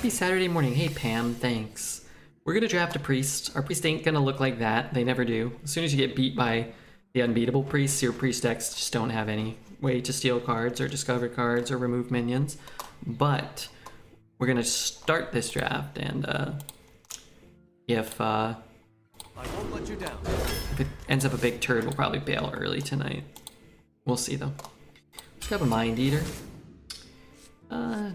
happy Saturday morning. Hey Pam, thanks. We're gonna draft a priest. Our priest ain't gonna look like that. They never do. As soon as you get beat by the unbeatable priests, your priest decks just don't have any way to steal cards or discover cards or remove minions. But we're gonna start this draft, and if I won't let you down. if it ends up a big turd, we'll probably bail early tonight. We'll see though. Let's grab a Mind Eater.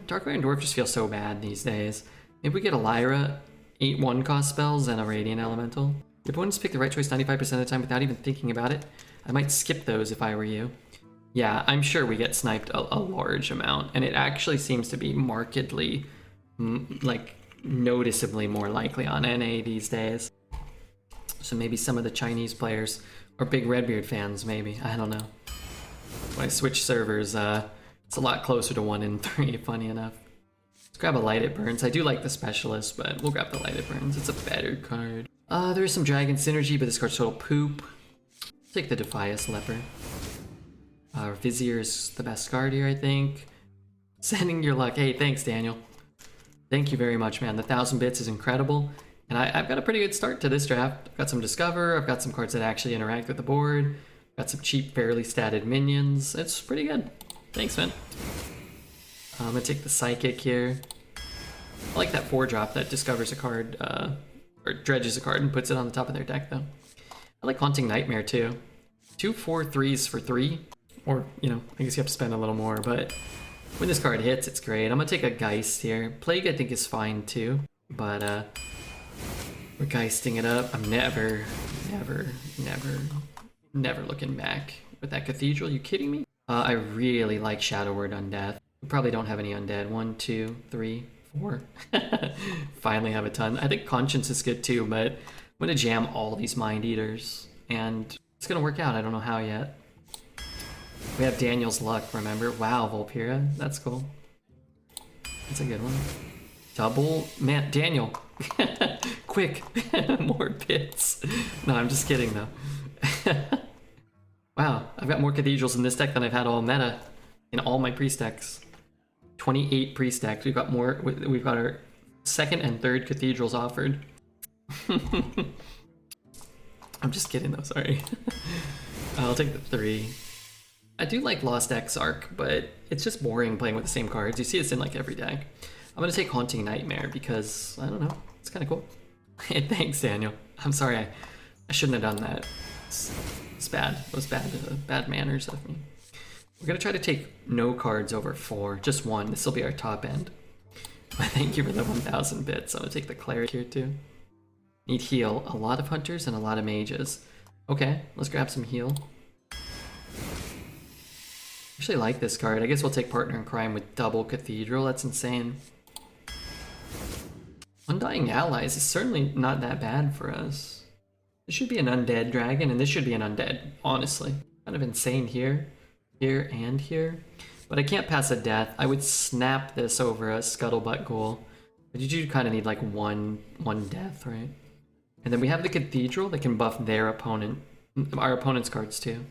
Dark Iron Dwarf just feels so bad these days. Maybe we get a Lyra, 8/1 cost spells, and a Radiant Elemental. Your opponents pick the right choice 95% of the time without even thinking about it. I might skip those if I were you. Yeah, I'm sure we get sniped a large amount, and it actually seems to be markedly, like, noticeably more likely on NA these days. So maybe some of the Chinese players, or big Redbeard fans maybe, I don't know. When I switch servers, it's a lot closer to 1 in 3, funny enough. Let's grab a Light It Burns. I do like the Specialist, but we'll grab the Light It Burns. It's a better card. There is some Dragon Synergy, but this card's total poop. Take the Defias Leper. Vizier is the best card here, I think. Sending your luck. Hey, thanks, Daniel. Thank you very much, man. The 1,000 bits is incredible. And I've got a pretty good start to this draft. I've got some Discover. I've got some cards that actually interact with the board. Got some cheap, fairly statted minions. It's pretty good. Thanks, man. I'm gonna take the Psychic here. I like that 4-drop that discovers a card, or dredges a card and puts it on the top of their deck, though. I like Haunting Nightmare, too. 2 4/3s for 3. Or, you know, I guess you have to spend a little more, but when this card hits, it's great. I'm gonna take a Geist here. Plague, I think, is fine, too. But, we're Geisting it up. I'm never looking back with that Cathedral. You kidding me? I really like Shadow Word Undeath. We probably don't have any undead. 1, 2, 3, 4. Finally have a ton. I think Conscience is good too, but I'm gonna jam all these Mind Eaters, and it's gonna work out. I don't know how yet. We have Daniel's luck, remember? Wow, Volpira. That's cool. That's a good one. Double? Man, Daniel. Quick. More bits. No, I'm just kidding though. Wow, I've got more Cathedrals in this deck than I've had all meta in all my priest decks. 28 priest decks. We've got more. We've got our second and third Cathedrals offered. I'm just kidding though, sorry. I'll take the 3. I do like Lost Exarch, but it's just boring playing with the same cards. You see this in like every deck. I'm gonna take Haunting Nightmare because, I don't know, it's kind of cool. Hey, thanks, Daniel. I'm sorry, I shouldn't have done that. It's bad. It was bad manners of me. We're gonna try to take no cards over 4, just 1. This will be our top end. Thank you for the 1,000 bits. I'm gonna take the Cleric here too. Need heal. A lot of Hunters and a lot of Mages. Okay, let's grab some heal. Actually like this card. I guess we'll take Partner in Crime with double Cathedral. That's insane. Undying Allies is certainly not that bad for us. This should be an undead dragon, and this should be an undead, honestly. Kind of insane here, here, and here. But I can't pass a death. I would snap this over a Scuttlebutt Ghoul. But you do kind of need like one death, right? And then we have the Cathedral that can buff their opponent, our opponent's cards too.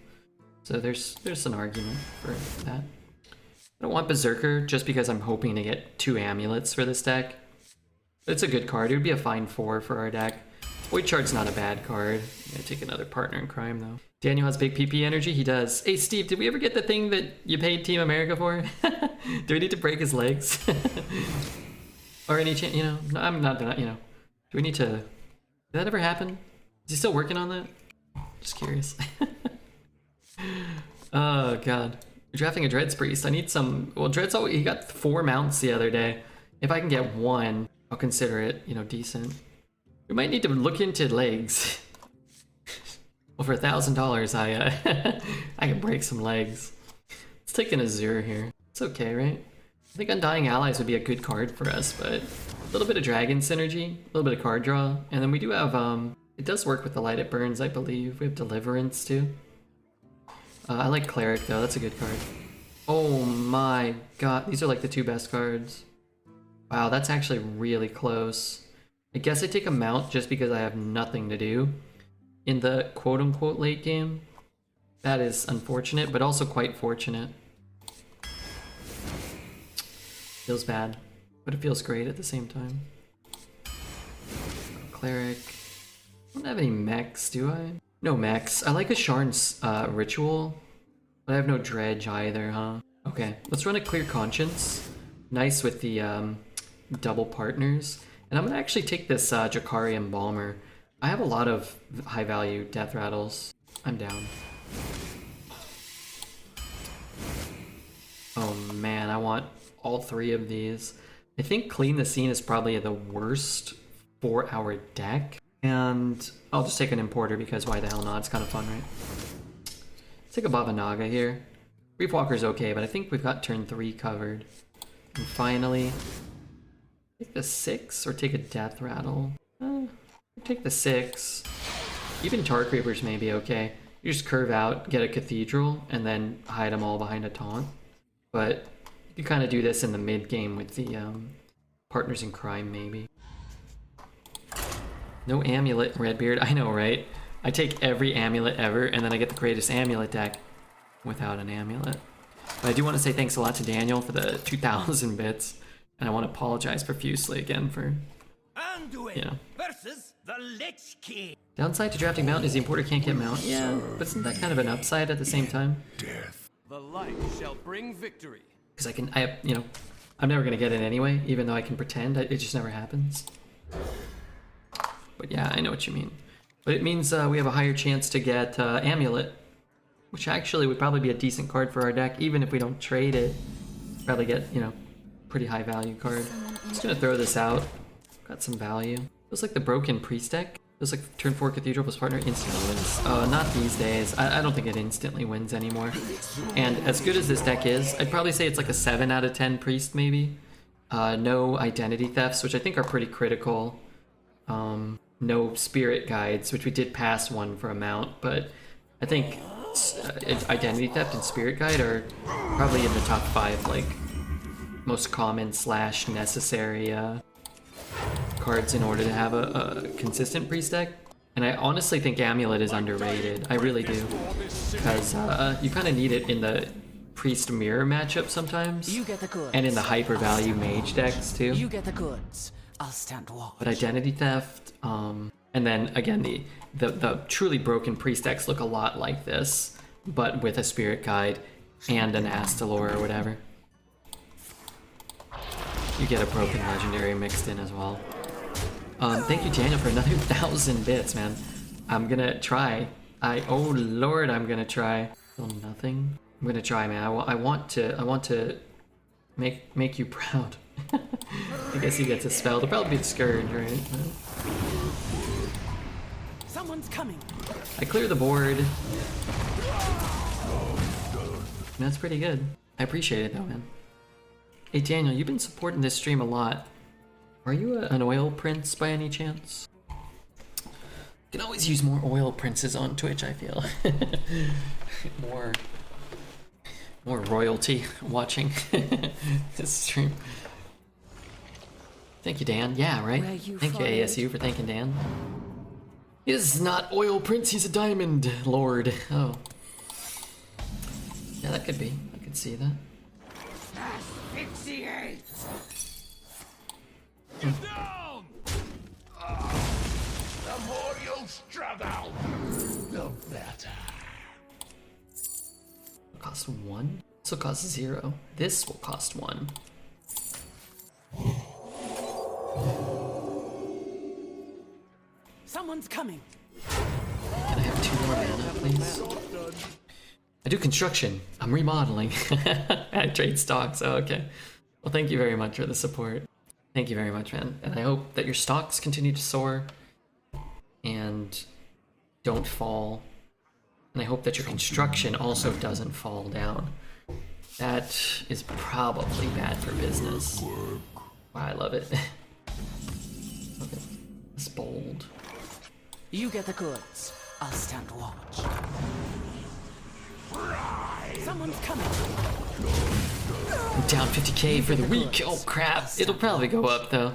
So there's an argument for that. I don't want Berserker just because I'm hoping to get 2 amulets for this deck. It's a good card. It would be a fine 4 for our deck. Void Shard's not a bad card. I'm gonna take another Partner in Crime though. Daniel has big PP energy. He does. Hey Steve, did we ever get the thing that you paid Team America for? Do we need to break his legs? Or any chance? You know, no, I'm not. You know, do we need to? Did that ever happen? Is he still working on that? Just curious. Oh god, we're drafting a Dreads Priest. I need some. Well, Dreads. Oh, he got 4 mounts the other day. If I can get 1, I'll consider it. You know, decent. We might need to look into legs. Well, for $1,000, I can break some legs. Let's take an Azure here. It's okay, right? I think Undying Allies would be a good card for us, but a little bit of Dragon Synergy, a little bit of card draw, and then we do have it does work with the Light It Burns, I believe. We have Deliverance too. I like Cleric though. That's a good card. Oh my god, these are like the 2 best cards. Wow, that's actually really close. I guess I take a mount just because I have nothing to do in the quote-unquote late game. That is unfortunate, but also quite fortunate. Feels bad. but it feels great at the same time. Cleric. I don't have any mechs, do I? No mechs. I like a Sharn's ritual, but I have no dredge either, huh? Okay, let's run a Clear Conscience. Nice with the double partners. And I'm gonna actually take this Jakari Embalmer. I have a lot of high value death rattles. I'm down. Oh man, I want all 3 of these. I think Clean the Scene is probably the worst for our deck. And I'll just take an Importer because why the hell not? It's kind of fun, right? Let's take a Baba Naga here. Reef Walker's okay, but I think we've got turn 3 covered. And finally, take the 6 or take a Death Rattle. Take the 6. Even Tar Creepers may be okay. You just curve out, get a Cathedral, and then hide them all behind a taunt. But you kind of do this in the mid game with the Partners in Crime, maybe. No Amulet, Redbeard. I know, right? I take every Amulet ever, and then I get the greatest Amulet deck without an Amulet. But I do want to say thanks a lot to Daniel for the 2,000 bits, and I want to apologize profusely again for, you know. Versus the Lich King. Downside to drafting Mount is the Importer can't get Mount. Yeah, but isn't that kind of an upside at the same time? The light shall bring victory. Because you know, I'm never going to get it anyway, even though I can pretend. It just never happens. But yeah, I know what you mean. But it means we have a higher chance to get Amulet, which actually would probably be a decent card for our deck, even if we don't trade it. Probably get, you know, pretty high value card. I'm just going to throw this out. Got some value. Feels like the Broken Priest deck. Feels like turn 4 Cathedral plus partner instantly wins. Not these days. I don't think it instantly wins anymore. And as good as this deck is, I'd probably say it's like a 7 out of 10 Priest maybe. No Identity Thefts, which I think are pretty critical. No Spirit Guides, which we did pass one for a mount, but I think Identity Theft and Spirit Guide are probably in the top 5, like, most common / necessary cards in order to have a consistent Priest deck. And I honestly think Amulet is underrated. I really do. Because you kind of need it in the Priest Mirror matchup sometimes. You get the goods. And in the hyper value mage decks too. You get the goods. I'll stand watch. But Identity Theft, and then again the truly broken Priest decks look a lot like this, but with a Spirit Guide and an Astalor or whatever. You get a broken legendary mixed in as well. Thank you, Daniel, for another 1,000 bits, man. I'm gonna try. Oh lord, I'm gonna try. Still nothing. I'm gonna try, man. I want to make you proud. I guess he gets a spell. It'll probably be the Scourge, right? Someone's coming. I clear the board. That's pretty good. I appreciate it though, man. Hey Daniel, you've been supporting this stream a lot. Are you an oil prince by any chance? You can always use more oil princes on Twitch, I feel. more royalty watching this stream. Thank you, Dan. Yeah, right? Thank you, ASU, for thanking Dan. He is not oil prince, he's a diamond lord. Oh. Yeah, that could be. I could see that. Asphyxiate! Get down! The more you struggle, the better. It'll cost 1? This will cost 0. This will cost 1. Someone's coming. Can I have 2 more mana, please? I do construction. I'm remodeling. I trade stocks. Oh, okay. Well, thank you very much for the support. Thank you very much, man. And I hope that your stocks continue to soar and don't fall. And I hope that your construction also doesn't fall down. That is probably bad for business. Wow, I love it. Okay. It's bold. You get the goods. I'll stand watch. Someone's coming. I'm down 50k for the week. Oh crap! It'll probably go up though,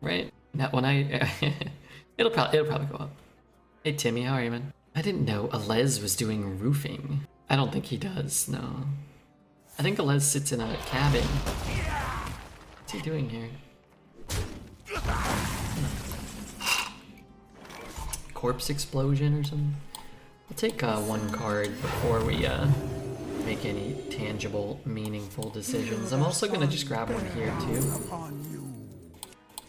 right? That one it'll probably go up. Hey Timmy, how are you, man? I didn't know Alez was doing roofing. I don't think he does. No, I think Alez sits in a cabin. he doing here? Corpse explosion or something? I'll take one card before we make any tangible, meaningful decisions. I'm also gonna just grab one here too.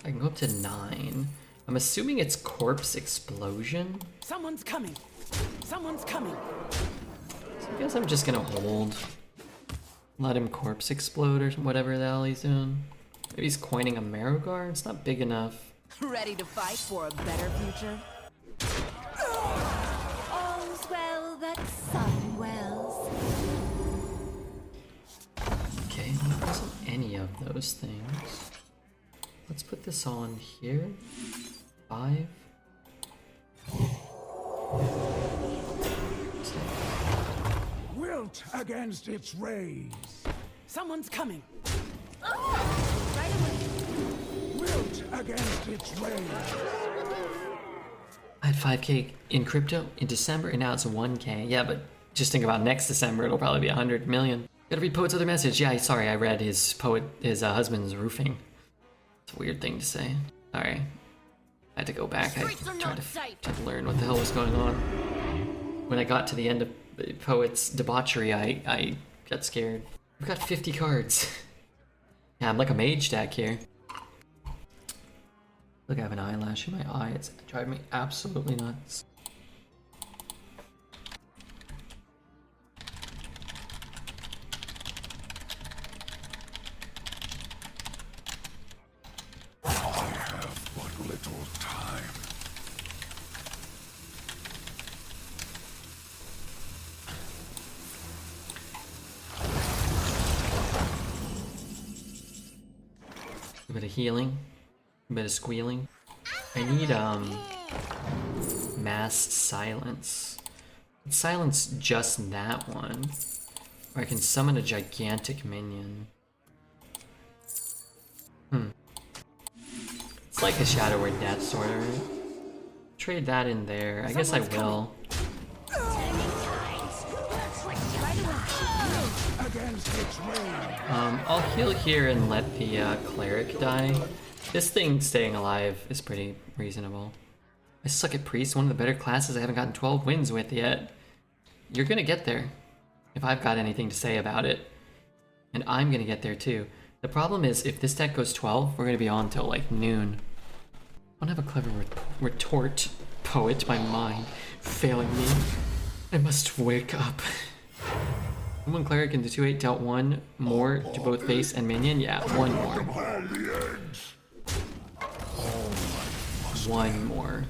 I can go up to 9. I'm assuming it's corpse explosion. Someone's coming. Someone's coming. So I guess I'm just gonna hold. Let him corpse explode or whatever the hell he's doing. Maybe he's coining a Marrow. It's not big enough. Ready to fight for a better future? All's well that sun wells. Okay, well, there wasn't any of those things. Let's put this on here. 5. Wilt against its rays. Someone's coming. Right away. Wilt against its rays. I had 5K in crypto in December, and now it's 1K. Yeah, but just think about next December, it'll probably be 100 million. Gotta read Poet's other message. Yeah, sorry, I read his husband's roofing. It's a weird thing to say. Sorry. I had to go back. I tried to learn what the hell was going on. When I got to the end of Poet's debauchery, I got scared. We've got 50 cards. Yeah, I'm like a mage deck here. Look, I have an eyelash in my eye. It's driving me absolutely nuts. I have but little time. A bit of healing. A bit of squealing. I need mass silence. Let's silence just that one. Or I can summon a gigantic minion. It's like a Shadow or Death sort of, right? Trade that in there. I guess I will. I'll heal here and let the cleric die. This thing staying alive is pretty reasonable. I suck at priest, one of the better classes I haven't gotten 12 wins with yet. You're gonna get there, if I've got anything to say about it. And I'm gonna get there too. The problem is, if this deck goes 12, we're gonna be on till like noon. I don't have a clever retort, Poet, my mind failing me. I must wake up. One cleric into 2/8 dealt 1 more to both base and minion. Yeah, 1 more. One more.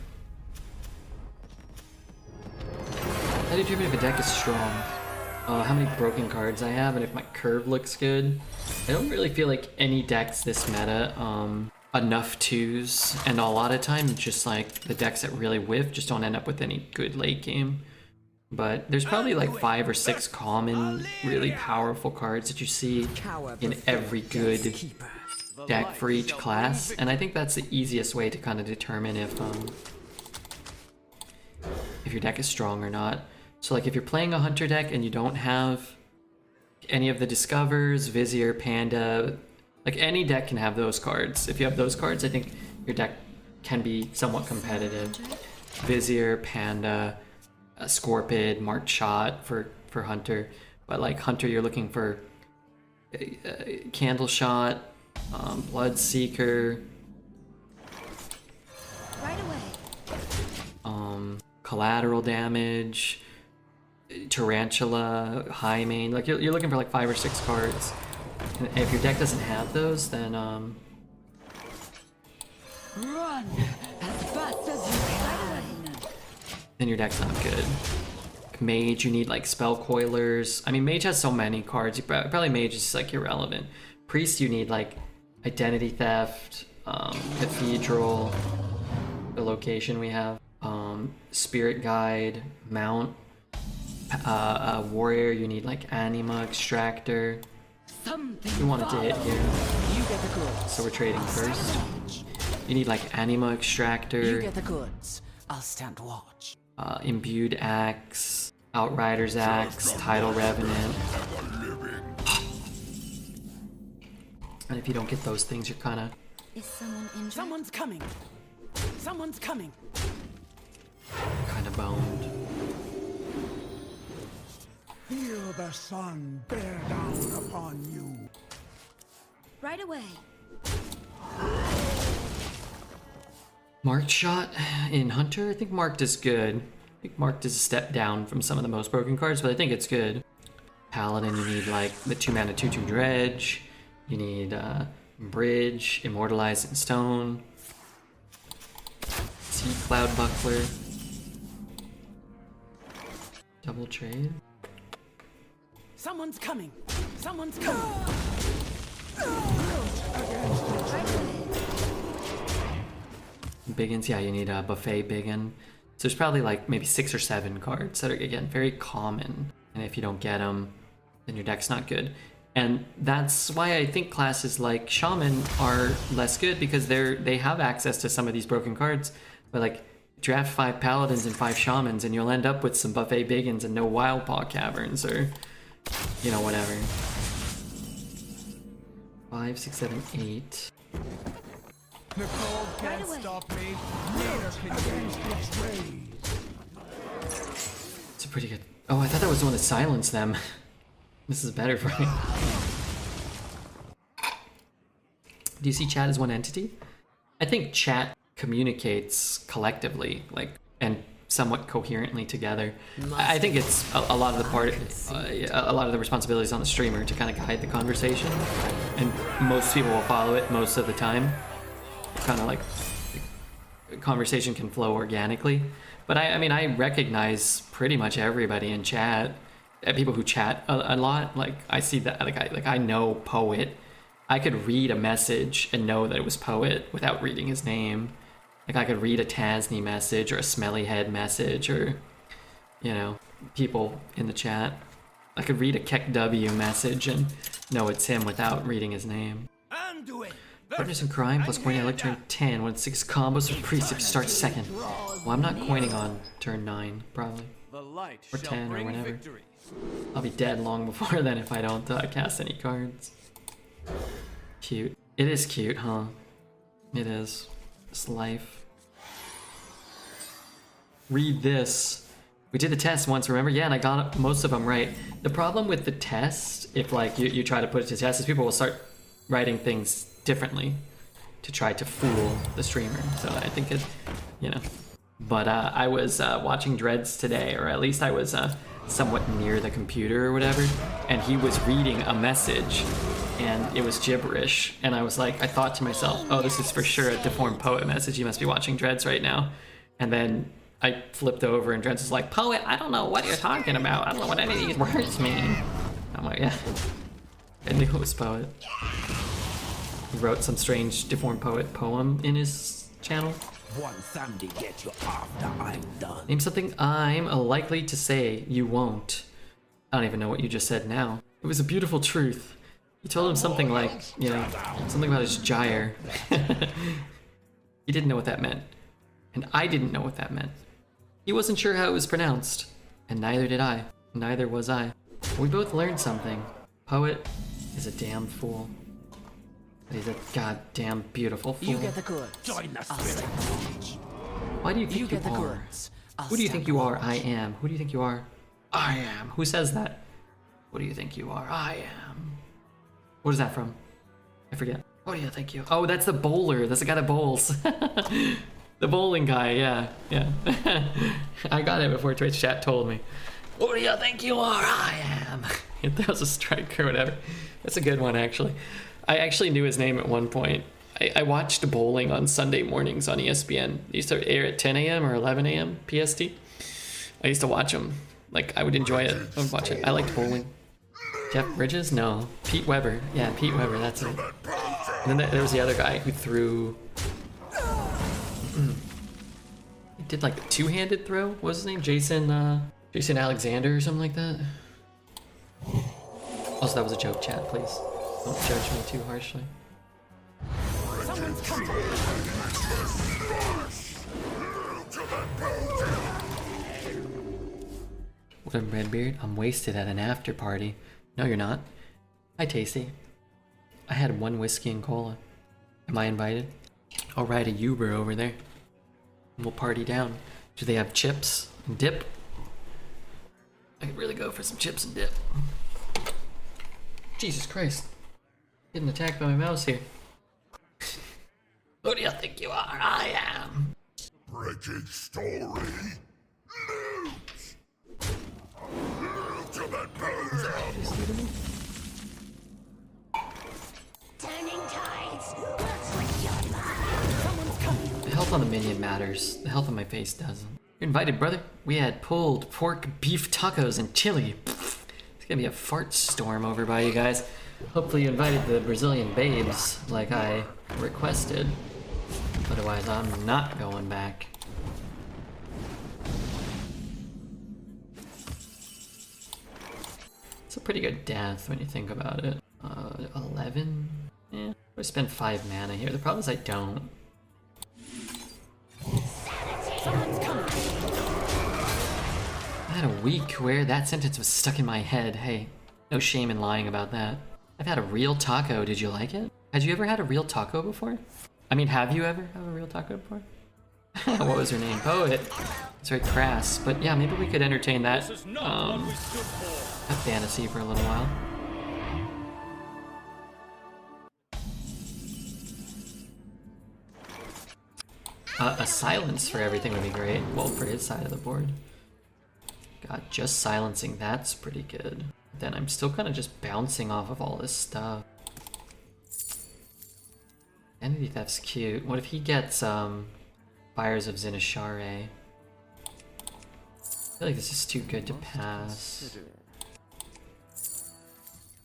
How do you determine if a deck is strong? How many broken cards I have, and if my curve looks good. I don't really feel like any decks this meta enough 2s, and a lot of times just like the decks that really whiff just don't end up with any good late game. But there's probably like 5 or 6 common, really powerful cards that you see in every good deck for each class, and I think that's the easiest way to kind of determine if your deck is strong or not. So like if you're playing a hunter deck and you don't have any of the discovers, Vizier, Panda, like any deck can have those cards. If you have those cards, I think your deck can be somewhat competitive. Vizier, Panda, Scorpid, Marked Shot for hunter, but like hunter you're looking for Candle Shot, Bloodseeker, Right away. Collateral Damage, Tarantula, High Main. Like you're looking for like 5 or 6 cards. And if your deck doesn't have those, then Run as fast as you can. then your deck's not good. Mage, you need like Spell Coilers. I mean, Mage has so many cards. Probably Mage is like irrelevant. Priest, you need like Identity Theft, Cathedral, the location we have, Spirit Guide, Mount. Warrior, you need like Anima Extractor. Something We wanted to hit here, You get the goods. so we're trading first. You need like Anima Extractor. You get the goods. I'll stand watch. Imbued Axe, Outrider's Axe, Tidal Revenant. And if you don't get those things, you're kind Is someone injured? Someone's coming. Someone's coming. of boned. Feel the sun bear down upon you. Right away. Marked shot in Hunter. I think marked is good. I think marked is a step down from some of the most broken cards, but I think it's good. Paladin, you need like the 2-mana 2/2 dredge. You need bridge, immortalized in stone. Sea cloud buckler. Double trade. Someone's coming. Someone's coming. Biggins, yeah, you need a buffet biggin. So there's probably like maybe 6 or 7 cards that are, again, very common. And if you don't get them, then your deck's not good. And that's why I think classes like Shaman are less good, because they have access to some of these broken cards. But like, draft 5 Paladins and 5 Shamans and you'll end up with some buffet biggins and no Wild Paw Caverns or, you know, whatever. 5, 6, 7, 8. The cold can't away. stop me. Neither can you. It's a pretty good... Oh, I thought that was the one that silenced them. This is better for me. Do you see chat as one entity? I think chat communicates collectively, like, and somewhat coherently together. I think it's a lot of the a lot of the responsibilities on the streamer to kind of guide the conversation, and most people will follow it most of the time. Kind of like the conversation can flow organically. But I mean, I recognize pretty much everybody in chat. People who chat a lot, like I see that, like I know Poet. I could read a message and know that it was Poet without reading his name. Like I could read a Tasney message or a Smelly Head message, or, you know, people in the chat. I could read a Keck W message and know it's him without reading his name. Undo it. Partners in Crime plus coining elect turn 10. When 6 combos with Priest, if you start second. Well, I'm not coining on turn 9, probably. The light Or shall 10 or bring whenever. victory. I'll be dead long before then if I don't cast any cards. Cute. It is cute, huh? It is. It's life. Read this. We did the test once, remember? Yeah, and I got most of them right. The problem with the test, if like you try to put it to test, is people will start writing things differently to try to fool the streamer. So I think it, you know. But I was watching Dreads today, or at least I was somewhat near the computer or whatever, and he was reading a message, and it was gibberish. And I was like, I thought to myself, oh, this is for sure a deformed Poet message. He must be watching Dreads right now. And then I flipped over, and Dreads was like, Poet, I don't know what you're talking about. I don't know what any of these words mean. I'm like, yeah. I knew it was Poet. He wrote some strange deformed Poet poem in his channel. One Sunday get you after I'm done. Name something I'm likely to say you won't. I don't even know what you just said now. It was a beautiful truth. You told him something like, you know, something about his gyre. He didn't know what that meant. And I didn't know what that meant. He wasn't sure how it was pronounced. And neither did I. Neither was I. We both learned something. Poet is a damn fool. But he's a goddamn beautiful fool. You get the goods. Join the I'll spirit. stand Why do you think You get the are? goods. I'll Who do you think stand you are? watch. I am. Who do you think you are? I am. Who says that? What do you think you are? I am. What is that from? I forget. What do you think you? Oh, that's the bowler. That's the guy that bowls. The bowling guy. Yeah, yeah. I got it before Twitch chat told me. What do you think you are? I am. That was a strike or whatever. That's a good one, actually. I actually knew his name at one point. I watched bowling on Sunday mornings on ESPN. They used to air at 10 a.m. or 11 a.m. PST. I used to watch them. Like, I would enjoy it. I would watch it. I liked bowling. Jeff Bridges? No. Pete Weber. Yeah, Pete Weber. That's it. And then there was the other guy who threw... He did like a two-handed throw. What was his name? Jason Alexander or something like that. Also, that was a joke, chat, please. Don't judge me too harshly. Someone's coming. What up, Redbeard? I'm wasted at an after party. No, you're not. Hi, Tasty. I had one whiskey and cola. Am I invited? I'll ride a Uber over there. We'll party down. Do they have chips and dip? I could really go for some chips and dip. Jesus Christ. Getting attacked by my mouse here. Who do you think you are? I am. Wretched story. Loot! Loot to that bosom! Turning tides. What's with your mind? Someone's coming. The health on the minion matters. The health on my face doesn't. You're invited, brother. We had pulled pork, beef tacos, and chili. It's gonna be a fart storm over by you guys. Hopefully you invited the Brazilian babes like I requested. Otherwise, I'm not going back. It's a pretty good death when you think about it. 11? Yeah, I spend 5 mana here. The problem is I don't. Someone's coming. I had a week where that sentence was stuck in my head. Hey, no shame in lying about that. I've had a real taco. Did you like it? Had you ever had a real taco before? I mean, have you ever had a real taco before? What was her name? Poet. It's very crass. But yeah, maybe we could entertain that, that fantasy for a little while. A silence for everything would be great. Well, for his side of the board. God, just silencing that's pretty good. Then I'm still kind of just bouncing off of all this stuff. Identity Theft's cute. What if he gets Fires of Zinashare? I feel like this is too good to pass.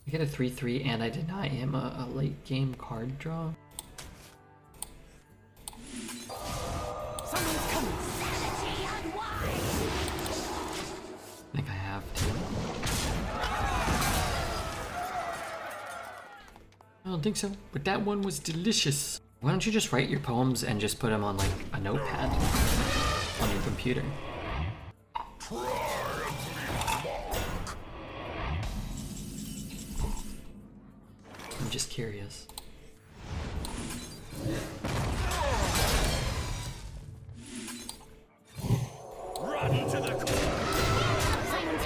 I get a 3/3 and I deny him a late game card draw. Someone's coming. Sanity unwind. I think I have to. I don't think so, but that one was delicious. Why don't you just write your poems and just put them on like a notepad on your computer? I'm just curious.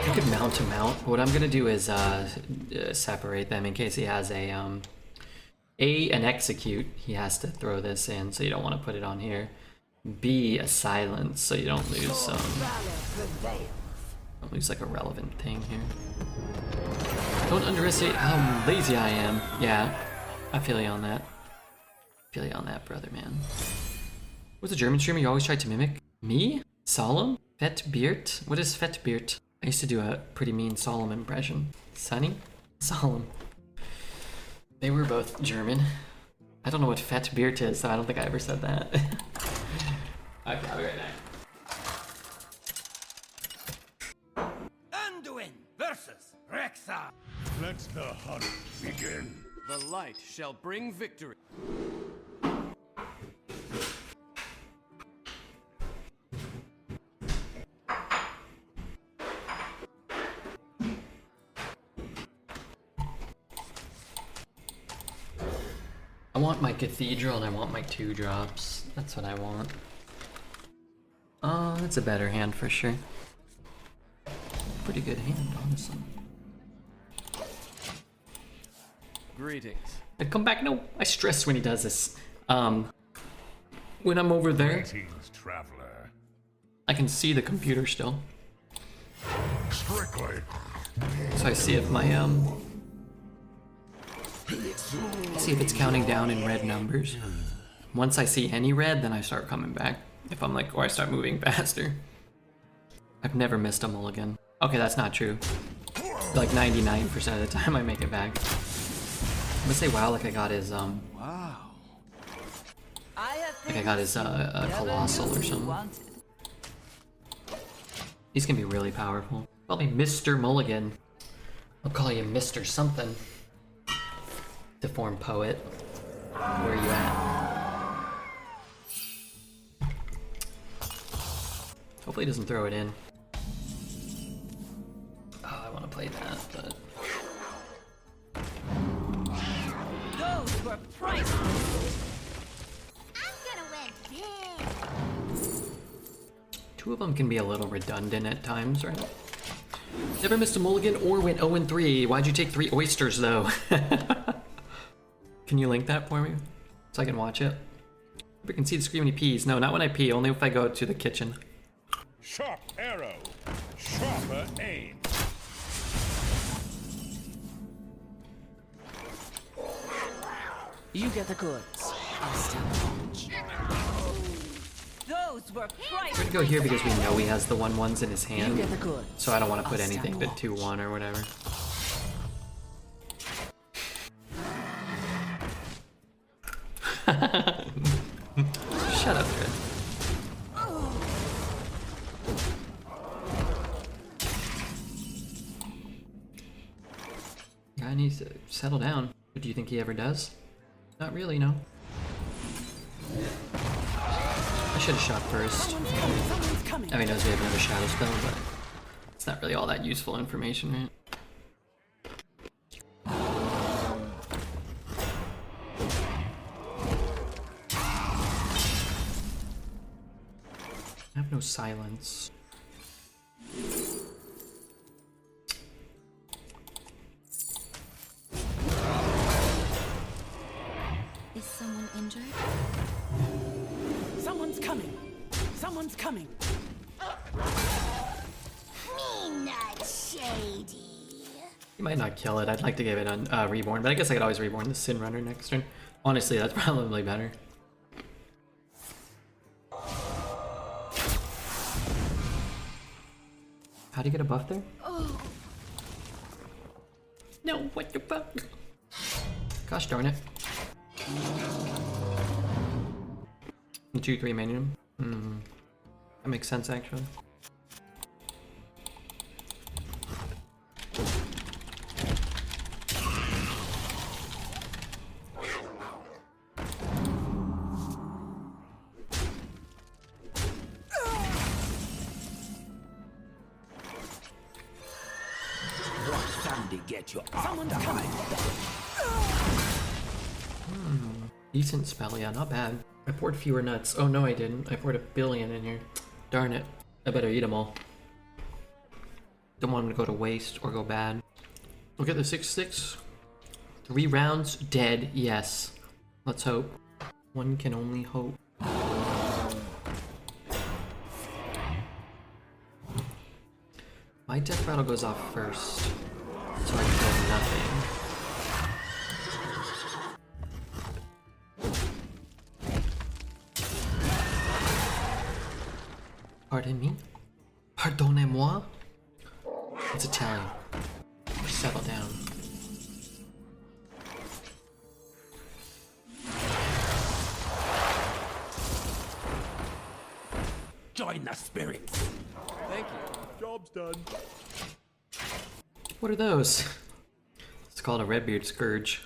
You could mount him out. What I'm gonna do is separate them in case he has an execute. He has to throw this in, so you don't want to put it on here. B, a silence, so you don't lose don't lose like a relevant thing here. Don't underestimate how lazy I am. Yeah, I feel you on that. Feel you on that, brother, man. What's a German streamer you always tried to mimic? Me? Solemn? Fettbeert? What is Fettbeert? I used to do a pretty mean Solemn impression. Sunny? Solemn. They were both German. I don't know what Fettbeert is, so I don't think I ever said that. Okay, I'll be right back. Anduin versus Rexa. Let the hunt begin. The light shall bring victory. I want my cathedral and I want my 2 drops. That's what I want. Oh, that's a better hand for sure. Pretty good hand, honestly. Greetings. I'd come back. No, I stress when he does this. When I'm over there, Greetings, traveler. I can see the computer still. Strictly. So I see if my see if it's counting down in red numbers. Once I see any red, then I start coming back. If I'm like, or I start moving faster. I've never missed a mulligan. Okay, that's not true. Like 99% of the time I make it back. I'm gonna say wow like I got his Wow. like I got his colossal or something. He's gonna be really powerful. Call me Mr. Mulligan. I'll call you Mr. something. Deformed poet. Where are you at? Hopefully he doesn't throw it in. Oh, I want to play that, but... were priceless. I'm gonna win big. Two of them can be a little redundant at times, right? Never missed a mulligan or went 0-3. Why'd you take 3 oysters, though? Can you link that for me? So I can watch it? Hope you can see the screen when he pees. No, not when I pee, only if I go to the kitchen. Sharp arrow, sharper aim. You get the goods. I'll stand watch. Those were We're priceless. gonna go here because we know he has the 1/1s in his You hand. get the goods. So I don't want to put I'll anything stand but 2-1 or whatever. Shut up, Trid. Guy needs to settle down. But do you think he ever does? Not really, no. I should have shot first. Someone's coming. Now he knows we have another shadow spell, but it's not really all that useful information, right? I have no silence. Is someone injured? Someone's coming. Someone's coming. Me not shady. He might not kill it. I'd like to give it a reborn, but I guess I could always reborn the Sin Runner next turn. Honestly, that's probably better. How do you get a buff there? Oh, No, what the fuck? Gosh darn it. 2/3 manuum. That makes sense actually. Someone's coming. Decent spell, yeah, not bad. I poured fewer nuts. Oh no, I didn't. I poured 1 billion in here. Darn it. I better eat them all. Don't want them to go to waste or go bad. Look at the 6/6. 3 rounds, dead, yes. Let's hope. One can only hope. My death rattle goes off first, so I kill nothing. Pardon me? Pardonnez-moi? It's Italian. Settle down. Join the spirits. Thank you. Job's done. What are those? It's called a Redbeard Scourge.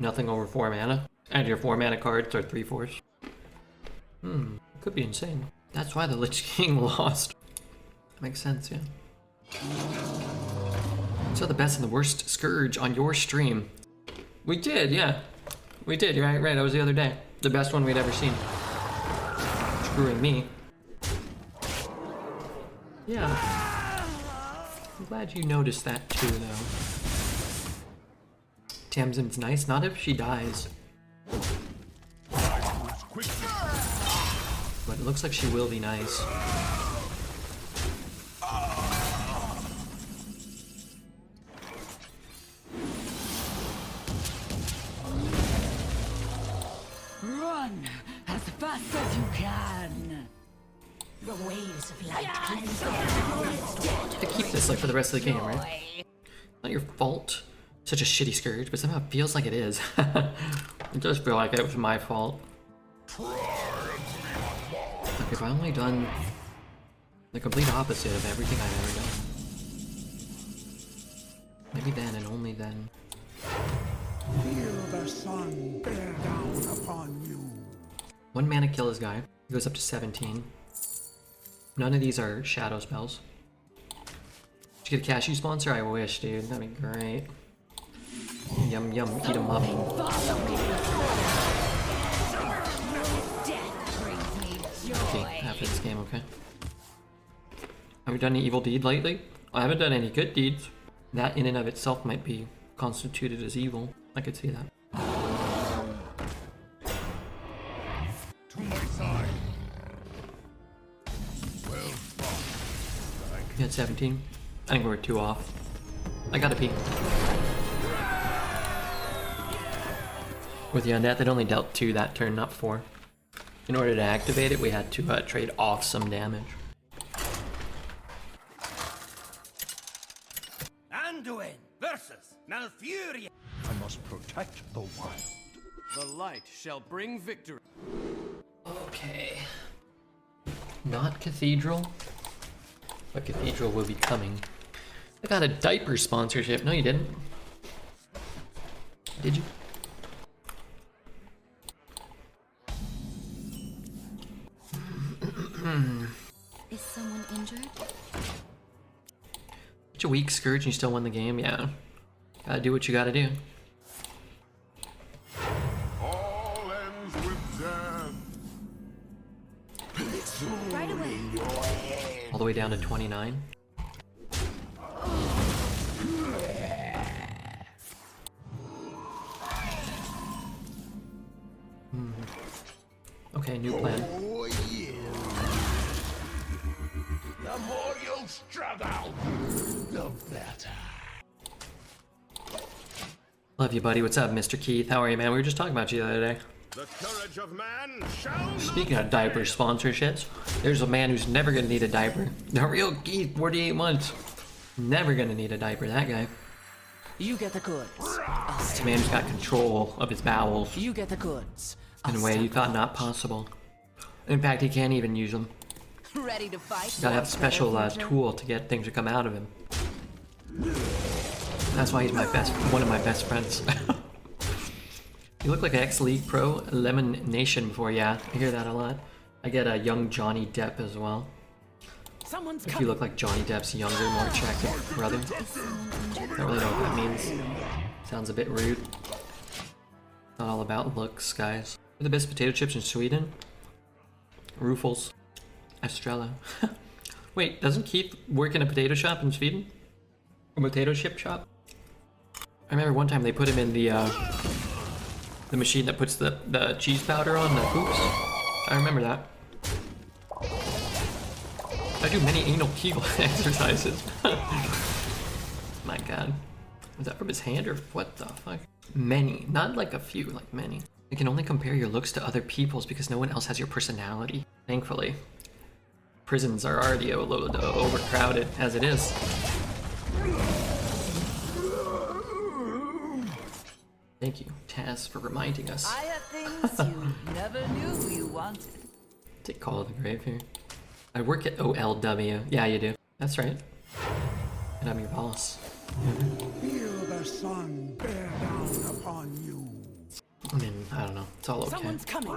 Nothing over 4 mana. And your 4 mana cards are 3/4. Could be insane. That's why the Lich King lost. Makes sense, yeah. So the best and the worst Scourge on your stream. We did, yeah. We did, you're right, that was the other day. The best one we'd ever seen. Screwing me. Yeah. I'm glad you noticed that too, though. Tamsin's nice, not if she dies. But it looks like she will be nice. Run as fast as you can. The waves of light To keep this like for the rest of the game, right? Not your fault. Such a shitty Scourge, but somehow it feels like it is. It does feel like it was my fault. Like if I only done the complete opposite of everything I've ever done. Maybe then and only then. Feel the sun bear down upon you. 1 mana kill this guy. He goes up to 17. None of these are shadow spells. Did you get a cashew sponsor? I wish, dude. That'd be great. Yum yum, eat 'em up. Follow me. Death brings me Okay, joy. after this game, okay. Have you done any evil deed lately? I haven't done any good deeds. That in and of itself might be constituted as evil. I could see that. To my side. Well fought. You had 17? I think we were 2 off. I gotta pee. With the undeath, it only dealt 2 that turn, not 4. In order to activate it, we had to trade off some damage. Anduin versus Malfurion. I must protect the wild. The light shall bring victory. Okay. Not Cathedral, but Cathedral will be coming. I got a diaper sponsorship. No, you didn't. Did you? Is someone injured? Such a weak Scourge and you still won the game? Yeah. Gotta do what you gotta do. All ends with death. Right away. All the way down to 29. Okay, new plan. Oh, yeah. The more you struggle, the better. Love you, buddy. What's up, Mr. Keith? How are you, man? We were just talking about you the other day. The courage of man shall Speaking of diaper sponsorships, there's a man who's never gonna need a diaper. The real Keith, 48 months. Never gonna need a diaper, that guy. You get the goods. I'll The stand. man who's got control of his bowels You get the goods. in a way you thought not possible. In fact, he can't even use them. Ready to fight? Gotta have a special tool to get things to come out of him. That's why he's one of my best friends. You look like an ex-League Pro, Lemon Nation before, yeah. I hear that a lot. I get a young Johnny Depp as well. Someone's If you coming. look like Johnny Depp's younger, more attractive brother. Don't really know what that means. Sounds a bit rude. Not all about looks, guys. What are the best potato chips in Sweden? Ruffles. Estrella. Wait, doesn't Keith work in a potato shop in Sweden? A potato chip shop? I remember one time they put him in the machine that puts the cheese powder on the hoops. I remember that. I do many anal Kegel exercises. My god. Was that from his hand or what the fuck? Many, not like a few, like many. You can only compare your looks to other people's because no one else has your personality. Thankfully. Prisons are already a little overcrowded as it is. Thank you, Taz, for reminding us. I have things you never knew you wanted. Take Call of the Grave here. I work at OLW. Yeah, you do. That's right. And I'm your boss. Feel the sun bear down upon you. I mean, I don't know. It's all okay. Someone's coming.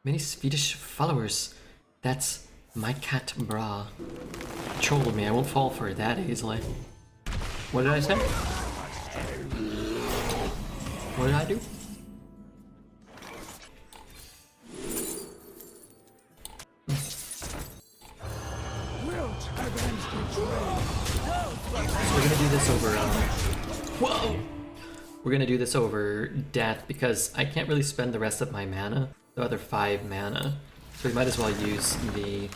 Many Swedish followers. That's my cat bra. Trolled me. I won't fall for it that easily. What did I say? What did I do? Wilt against its rage. So we're gonna do this over. Whoa! We're gonna do this over death because I can't really spend the rest of my mana, the other 5 mana. So we might as well use the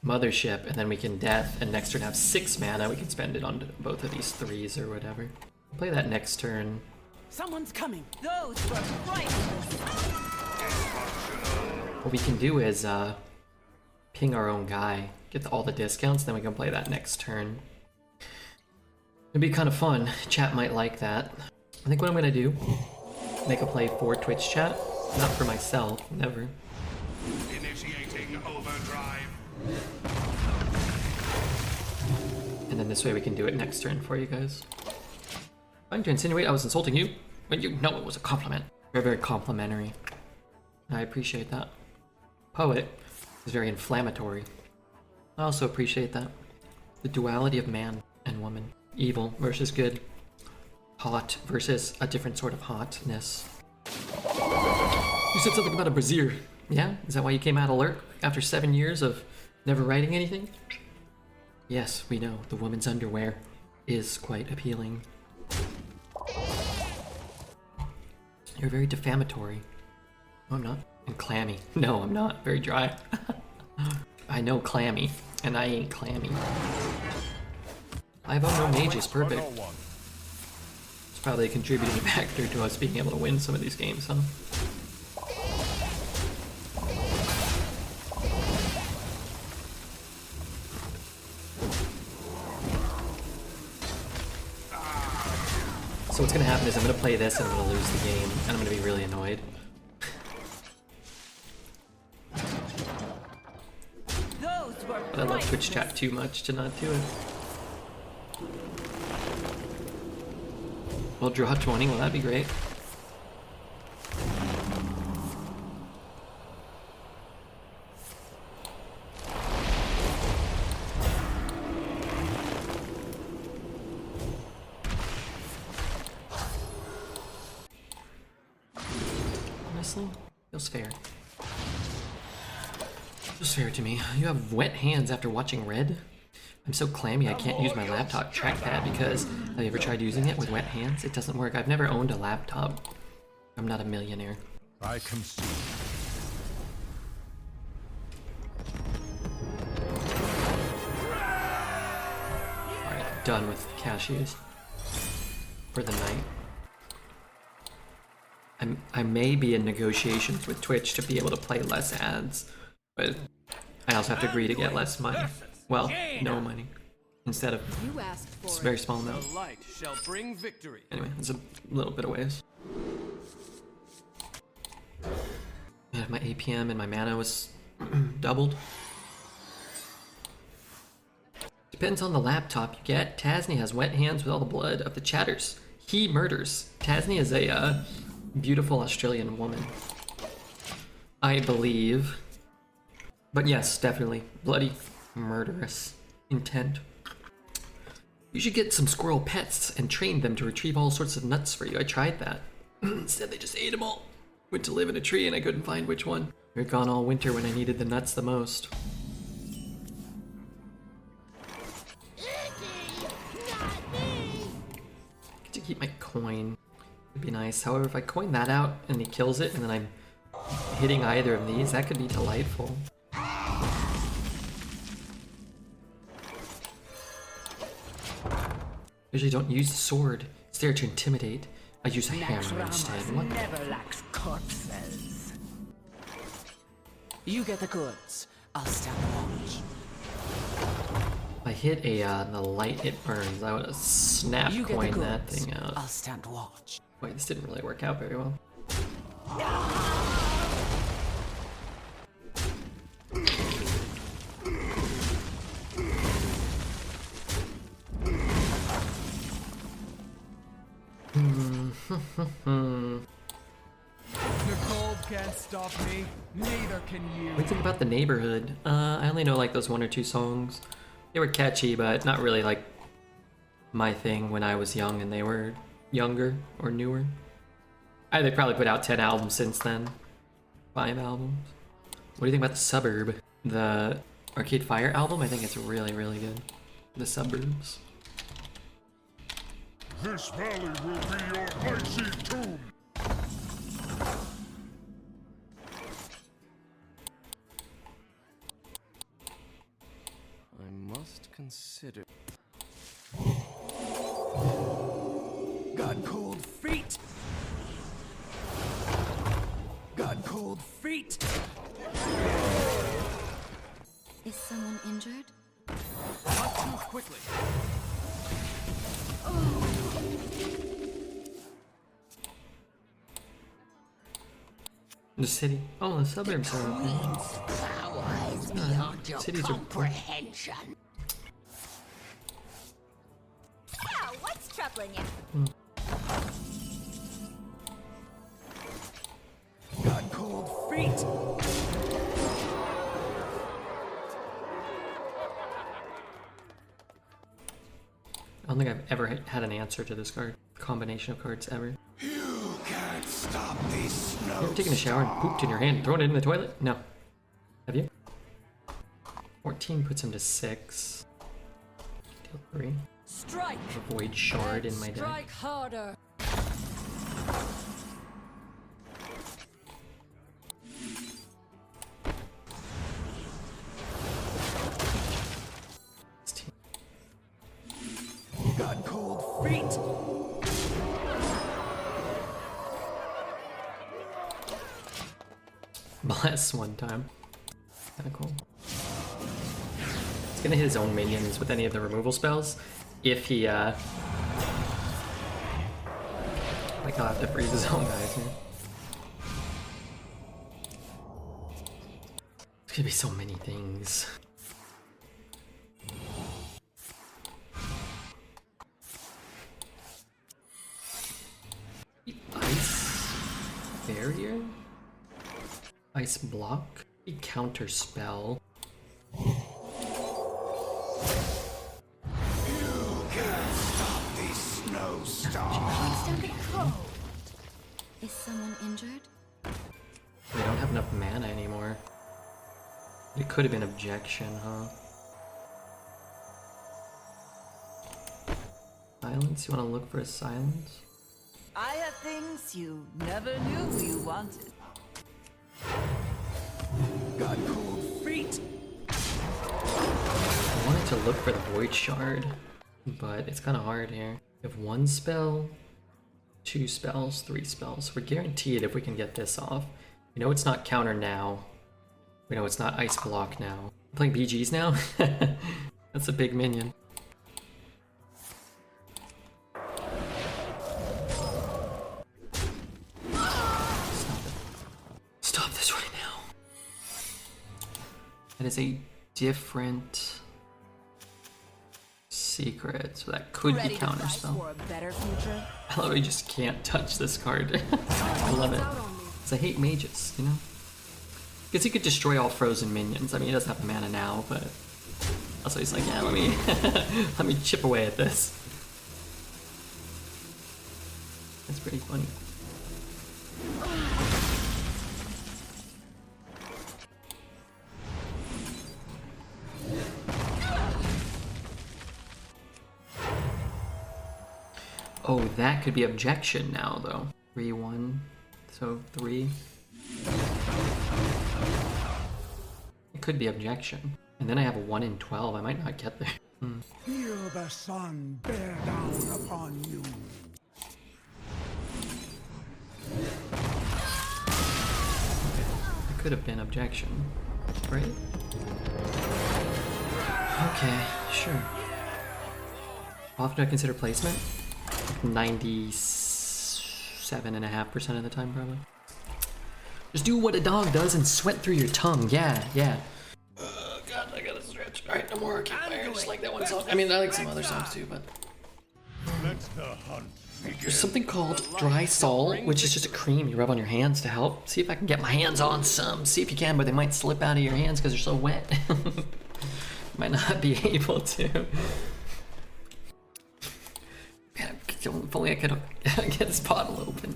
mothership, and then we can death, and next turn have 6 mana. We can spend it on both of these 3s or whatever. Play that next turn. Someone's coming. Those were priceless. What we can do is ping our own guy, get all the discounts, then we can play that next turn. It'd be kind of fun. Chat might like that. I think what I'm gonna do, make a play for Twitch chat, not for myself, never. Initiating overdrive. And then this way we can do it next turn for you guys. Trying to insinuate I was insulting you when you know it was a compliment. Very, very complimentary. I appreciate that. Poet is very inflammatory. I also appreciate that. The duality of man and woman. Evil versus good. Hot versus a different sort of hotness. You said something about a brassiere. Yeah? Is that why you came out alert after 7 years of never writing anything? Yes, we know. The woman's underwear is quite appealing. You're very defamatory. No, I'm not. And clammy. No, I'm not. Very dry. I know clammy, and I ain't clammy. I have no mages, perfect. It's probably a contributing factor to us being able to win some of these games, huh? So what's gonna happen is I'm gonna play this and I'm gonna lose the game, and I'm gonna be really annoyed. But I love Twitch chat too much to not do it. Well, draw 20, well that'd be great. Honestly, feels fair. Feels fair to me. You have wet hands after watching Red? I'm so clammy I can't use my laptop trackpad because have you ever tried using it with wet hands? It doesn't work. I've never owned a laptop. I'm not a millionaire. I concede. Alright, done with cashews. For the night. I may be in negotiations with Twitch to be able to play less ads, but I also have to agree to get less money. Well, no money. Instead of it's a very small amount. The light shall bring victory. Anyway, it's a little bit of ways. Yeah, my APM and my mana was doubled. Depends on the laptop you get. Tasney has wet hands with all the blood of the chatters. He murders. Tasney is a beautiful Australian woman, I believe. But yes, definitely. Bloody, murderous intent. You should get some squirrel pets and train them to retrieve all sorts of nuts for you. I tried that. Instead, they just ate them all. Went to live in a tree and I couldn't find which one. They were gone all winter when I needed the nuts the most. Get to keep my coin. It'd be nice. However, if I coin that out and he kills it and then I'm hitting either of these, that could be delightful. Usually don't use the sword. It's there to intimidate. I use a hammer instead. What? Never lacks corpses. You get the goods. I'll stand watch. If I hit the light it burns, I would have snap You get the coined goods. that thing out. I'll stand watch. Wait, this didn't really work out very well. The cold can't stop me, neither can you. What do you think about the neighborhood? I only know like those 1 or 2 songs. They were catchy, but not really like my thing when I was young and they were younger or newer. They probably put out 10 albums since then. 5 albums. What do you think about The Suburb? The Arcade Fire album? I think it's really, really good. The Suburbs. This valley will be your icy tomb. I must consider. Got cold feet. Got cold feet. Is someone injured? Not too quickly. The city. Oh, the suburbs are okay. Power is beyond your cities are cool. comprehension. So, what's troubling you? Got cold feet. don't think I've ever had an answer to this card. Combination of cards ever. You can't stop this You snow. ever taken a shower and pooped in your hand and thrown it in the toilet? No. Have you? 14 puts him to 6. Deal 3. Strike! A void shard in my deck. Strike harder! 16. Got cold feet. Bless one time. Kinda cool. He's gonna hit his own minions with any of the removal spells. If he, like, he'll have to freeze his own guys here. There's gonna be so many things. Ice barrier? Ice block? Counter spell. This snowstorm. Stand the cold. Is someone injured? We don't have enough mana anymore. It could have been objection, huh? Silence? You want to look for a silence? I have things you never knew you wanted. Got cold feet. I wanted to look for the void shard, but it's kind of hard here. We have 1 spell, 2 spells, 3 spells. We're guaranteed if we can get this off. We know it's not counter now. We know it's not ice block now. I'm playing BGs now? That's a big minion. Stop it. Stop this right now. That is a different secret, so that could be Ready to fight counterspell. for a better future? I love how you just can't touch this card. I love it. 'Cause I hate mages, you know? Because he could destroy all frozen minions. I mean, he doesn't have mana now, but also he's like, yeah, let me let me chip away at this. That's pretty funny. Oh, that could be objection now, though. 3-1, so 3. It could be objection. And then I have a 1 in 12. I might not get there. Feel the sun bear down upon you. It could have been objection, right? Okay, sure. How often do I consider placement? 97.5% of the time, probably. Just do what a dog does and sweat through your tongue. Yeah, yeah. God, I gotta stretch. Alright, no more Arcade Fire. Just like that one song. I mean, I like some other songs too, but. Let the hunt begin. There's something called dry salt, which is just a cream you rub on your hands to help. See if I can get my hands on some. See if you can, but they might slip out of your hands because they're so wet. Might not be able to. Man, if only I could get this bottle open.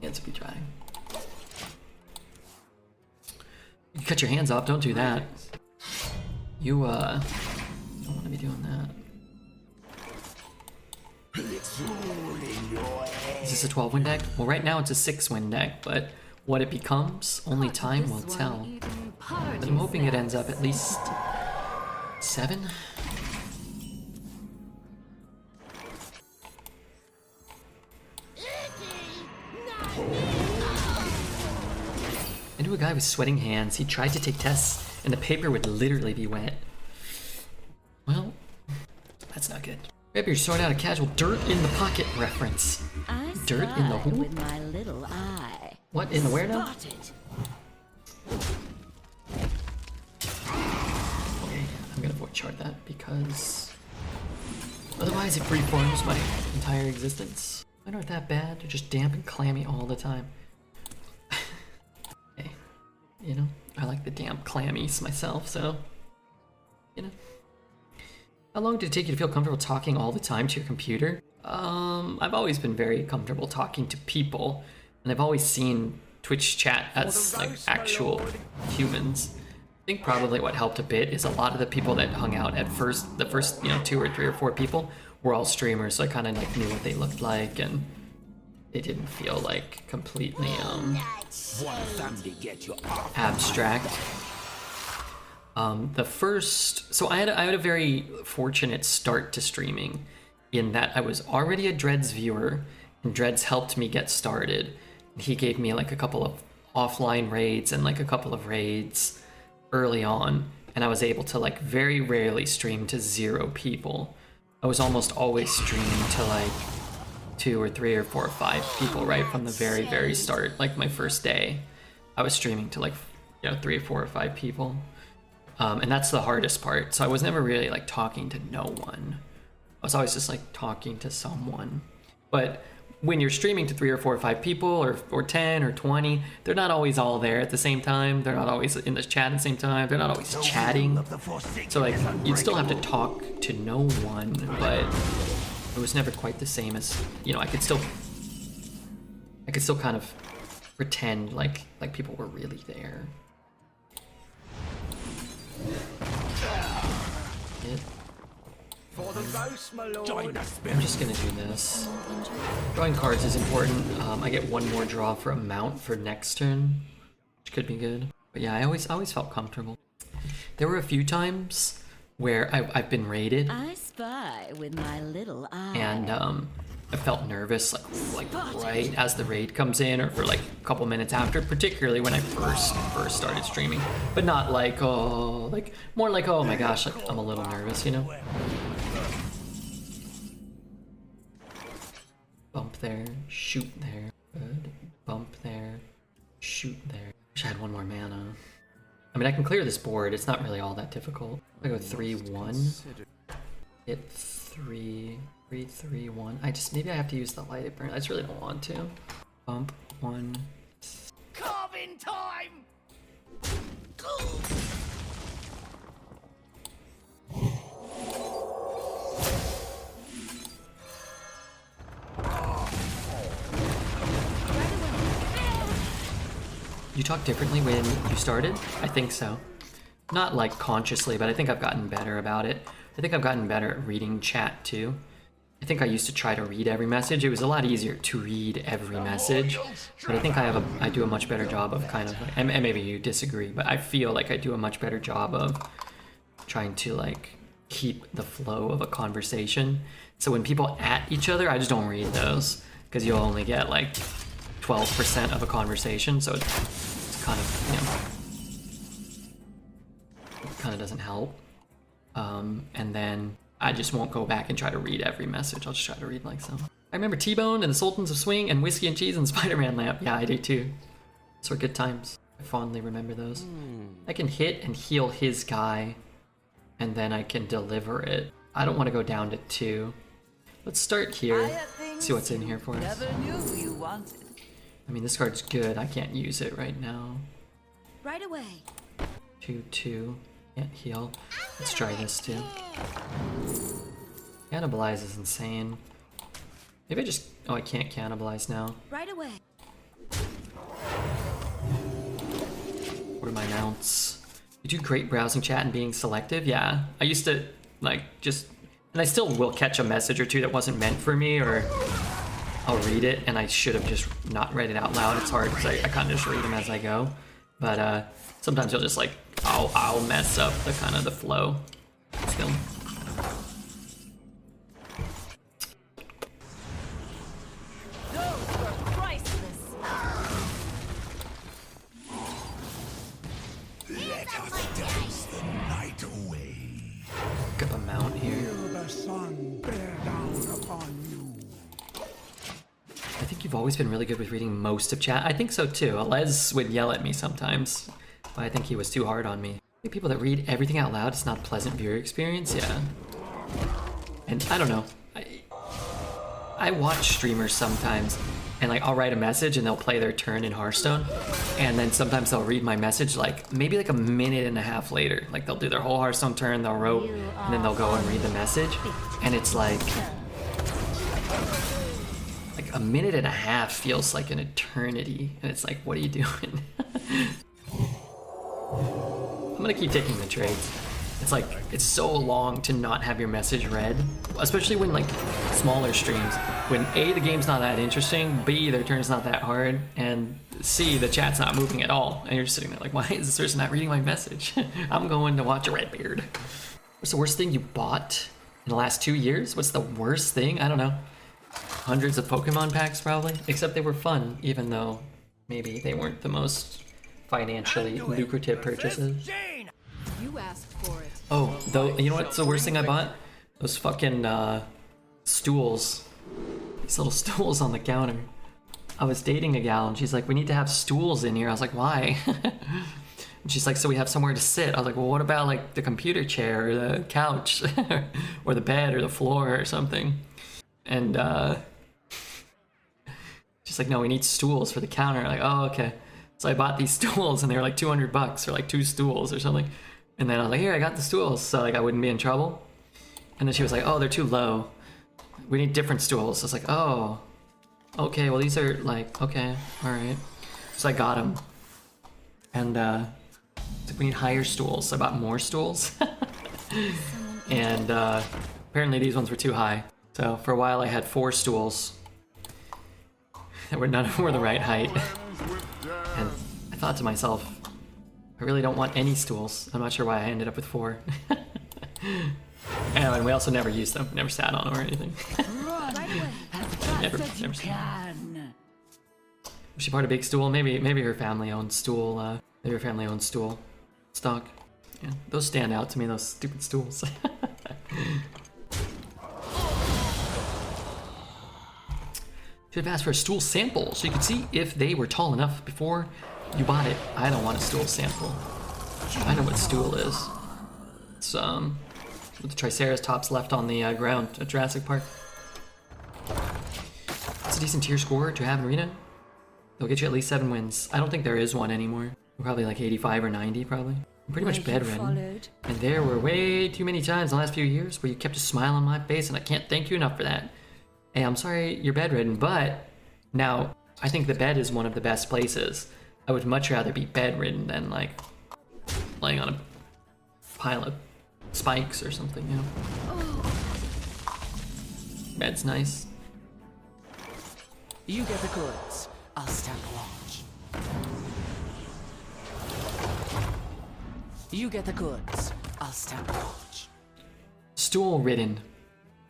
Hands would be dry. You cut your hands off, don't do that. You, don't want to be doing that. Is this a 12-win deck? Well, right now it's a 6-win deck, but what it becomes, only time will tell. But I'm hoping it ends up at least 7? I knew a guy with sweating hands. He tried to take tests, and the paper would literally be wet. Well, that's not good. Grab your sword out of casual dirt in the pocket reference. I Dirt in the spy who? with my little eye. What, in the where now? Spotted. Okay, I'm gonna void shard that because otherwise it reforms my entire existence. Mine aren't that bad, they're just damp and clammy all the time. Hey, you know, I like the damp clammies myself, so, you know. How long did it take you to feel comfortable talking all the time to your computer? I've always been very comfortable talking to people, and I've always seen Twitch chat as like actual humans. I think probably what helped a bit is a lot of the people that hung out at first, the first 2 or 3 or 4 people were all streamers, so I kind of like knew what they looked like, and they didn't feel like completely abstract. So I had a very fortunate start to streaming in that I was already a Dreads viewer, and Dreads helped me get started. He gave me like a couple of offline raids and like a couple of raids early on, and I was able to like very rarely stream to 0 people. I was almost always streaming to like 2 or 3 or 4 or 5 people right from the very, very start. Like my first day, I was streaming to like 3 or 4 or 5 people. And that's the hardest part. So I was never really like talking to no one. I was always just like talking to someone. But when you're streaming to 3 or 4 or 5 people or 10 or 20, they're not always all there at the same time. They're not always in the chat at the same time. They're not always chatting. So like you'd still have to talk to no one, but it was never quite the same as, I could still kind of pretend like people were really there. I'm just gonna do this. Drawing cards is important. I get 1 more draw for a mount for next turn, which could be good. But yeah, I always felt comfortable. There were a few times where I've been raided. I spy with my little eye. And I felt nervous like right as the raid comes in, or for like a couple minutes after, particularly when I first started streaming. But not like more like, oh my gosh, like I'm a little nervous, Bump there, shoot there, good. Bump there, shoot there. Wish I had 1 more mana. I mean, I can clear this board. It's not really all that difficult. I go 3-1. Hit 3, 3, 1. Maybe I have to use the light burn. I just really don't want to. Bump 1. Carving time! You talk differently when you started? I think so. Not like consciously, but I think I've gotten better about it. I think I've gotten better at reading chat too. I think I used to try to read every message. It was a lot easier to read every message, but I think I do a much better job of kind of, and maybe you disagree, but I feel like I do a much better job of trying to like keep the flow of a conversation. So when people at each other, I just don't read those, because you'll only get like 12% of a conversation, so it's kind of, it kind of doesn't help. And then I just won't go back and try to read every message. I'll just try to read like some. I remember T-Bone and the Sultans of Swing and Whiskey and Cheese and Spider-Man Lamp. Yeah, I do too. Those were good times. I fondly remember those. I can hit and heal his guy, and then I can deliver it. I don't want to go down to 2. Let's start here. See what's in here for us. Never knew you wanted. I mean, this card's good. I can't use it right now. Right away. 2/2. Can't heal. Let's try this too. Cannibalize is insane. Maybe I just... Oh, I can't cannibalize now. Right away. What are my mounts? You do great browsing chat and being selective? Yeah. I used to, like, just... And I still will catch a message or two that wasn't meant for me, or I'll read it, and I should have just not read it out loud. It's hard, because I kind of just read them as I go. But sometimes you'll just, like, I'll mess up the kind of the flow still. Those were priceless. Let us dance the night away. Pick up a mount here. Feel the sun bear down upon you. I think you've always been really good with reading most of chat. I think so too. Alez would yell at me sometimes, but I think he was too hard on me. I think people that read everything out loud, it's not a pleasant viewer experience, yeah. And I don't know. I watch streamers sometimes, and like I'll write a message and they'll play their turn in Hearthstone, and then sometimes they'll read my message like maybe like a minute and a half later. Like they'll do their whole Hearthstone turn, they'll rope, and then they'll go and read the message, and it's like a minute and a half feels like an eternity, and it's like, what are you doing? I'm gonna keep taking the trades. It's like, it's so long to not have your message read, especially when like smaller streams, when A, the game's not that interesting, B, their turn's not that hard, and C, the chat's not moving at all, and you're just sitting there like, why is this person not reading my message? I'm going to watch a Redbeard. What's the worst thing you bought in the last 2 years? What's the worst thing? I don't know. Hundreds of Pokemon packs probably, except they were fun, even though maybe they weren't the most financially lucrative purchases. You asked for it. Oh, though, you know what's the worst thing I bought? Those fucking stools. These little stools on the counter. I was dating a gal and she's like, we need to have stools in here. I was like, why? And she's like, so we have somewhere to sit. I was like, well, what about like the computer chair or the couch or the bed or the floor or something? And she's like, no, we need stools for the counter. Like, oh, okay. So I bought these stools and they were like $200 for like 2 stools or something. And then I was like, here, I got the stools, so like I wouldn't be in trouble. And then she was like, oh, they're too low. We need different stools. I was like, oh, okay, well these are like, okay, all right. So I got them. And it's like, we need higher stools. So I bought more stools. And apparently these ones were too high. So for a while I had 4 stools that were none of them were the right height. And I thought to myself, I really don't want any stools. I'm not sure why I ended up with 4. And we also never used them, never sat on them or anything. never sat. Was she part of Big Stool? Maybe her family owned stool. Maybe her family owned stool stock. Yeah, those stand out to me. Those stupid stools. Should have asked for a stool sample so you could see if they were tall enough before you bought it. I don't want a stool sample. I know what stool is. It's with the Triceratops left on the ground at Jurassic Park. It's a decent tier score to have in Arena. They'll get you at least 7 wins. I don't think there is one anymore. Probably like 85 or 90 probably. I'm pretty much bedridden. And there were way too many times in the last few years where you kept a smile on my face, and I can't thank you enough for that. Hey, I'm sorry you're bedridden, but now I think the bed is one of the best places. I would much rather be bedridden than like laying on a pile of spikes or something, you know. Bed's nice. You get the goods. I'll stand watch. You get the goods. I'll stand watch. Stool ridden.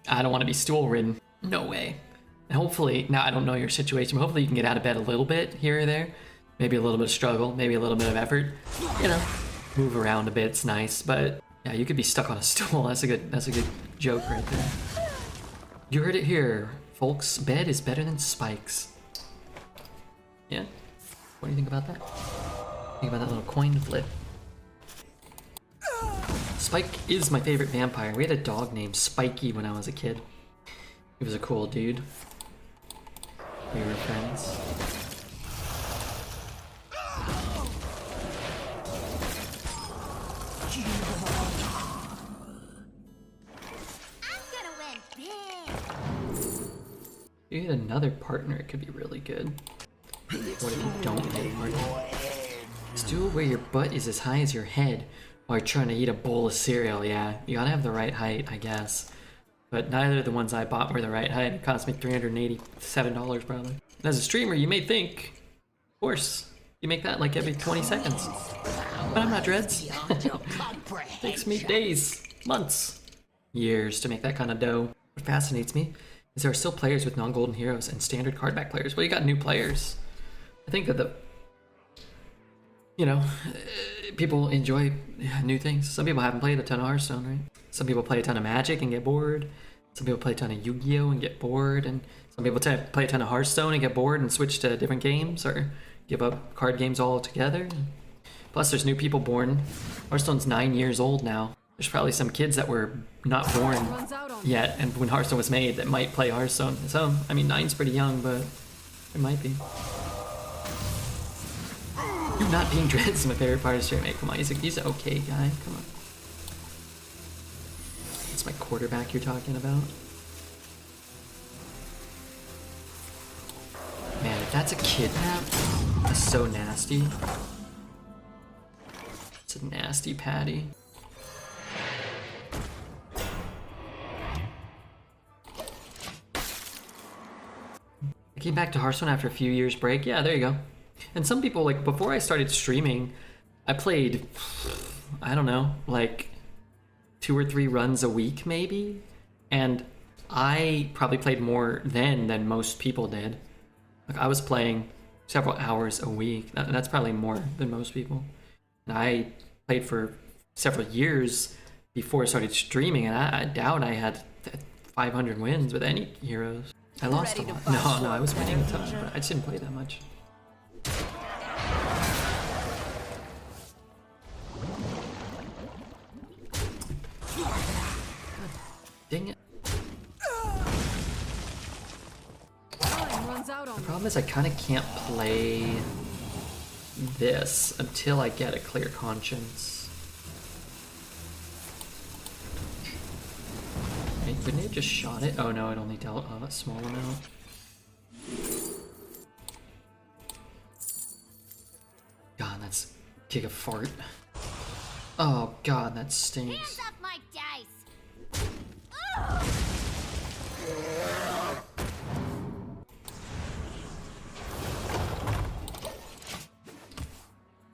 I don't want to be stool ridden. No way. And hopefully, now I don't know your situation, but hopefully you can get out of bed a little bit here or there. Maybe a little bit of struggle, maybe a little bit of effort. You know, move around a bit's nice, but yeah, you could be stuck on a stool. That's a good joke right there. You heard it here, folks. Bed is better than spikes. Yeah? What do you think about that? Think about that little coin flip. Spike is my favorite vampire. We had a dog named Spiky when I was a kid. He was a cool dude. We were friends. I'm gonna win big. If you get another partner, it could be really good. What if you don't get a partner? Stool where your butt is as high as your head while you're trying to eat a bowl of cereal. Yeah, you gotta have the right height, I guess. But neither of the ones I bought were the right height. It cost me $387 probably. As a streamer, you may think, of course, you make that like every 20 seconds. But I'm not Dreads. Takes me days, months, years to make that kind of dough. What fascinates me is there are still players with non-golden heroes and standard card back players. Well, you got new players. I think that people enjoy new things. Some people haven't played a ton of Hearthstone, right? Some people play a ton of Magic and get bored. Some people play a ton of Yu-Gi-Oh! And get bored. And some people play a ton of Hearthstone and get bored and switch to different games or give up card games altogether. Plus, there's new people born. Hearthstone's 9 years old now. There's probably some kids that were not born yet and when Hearthstone was made that might play Hearthstone. So, I mean, 9's pretty young, but It might be. You not being dread is my favorite part of stream, mate. Come on, he's an okay guy. Come on. That's my quarterback you're talking about. Man, if that's a kidnap, that's so nasty. It's a nasty patty. I came back to Hearthstone after a few years break. Yeah, there you go. And some people, like, before I started streaming, I played, I don't know, like 2 or 3 runs a week maybe. And I probably played more then than most people did. Like, I was playing several hours a week. That's probably more than most people. And I played for several years before I started streaming, and I doubt I had 500 wins with any heroes. I lost a lot. No, I was winning a ton, but I just didn't play that much. Dang it. The problem is I kind of can't play this until I get a clear conscience. Wait, wouldn't it have just shot it? Oh no, it only dealt a small amount. God, that's kick a fart. Oh god, that stinks. Hands off my dice!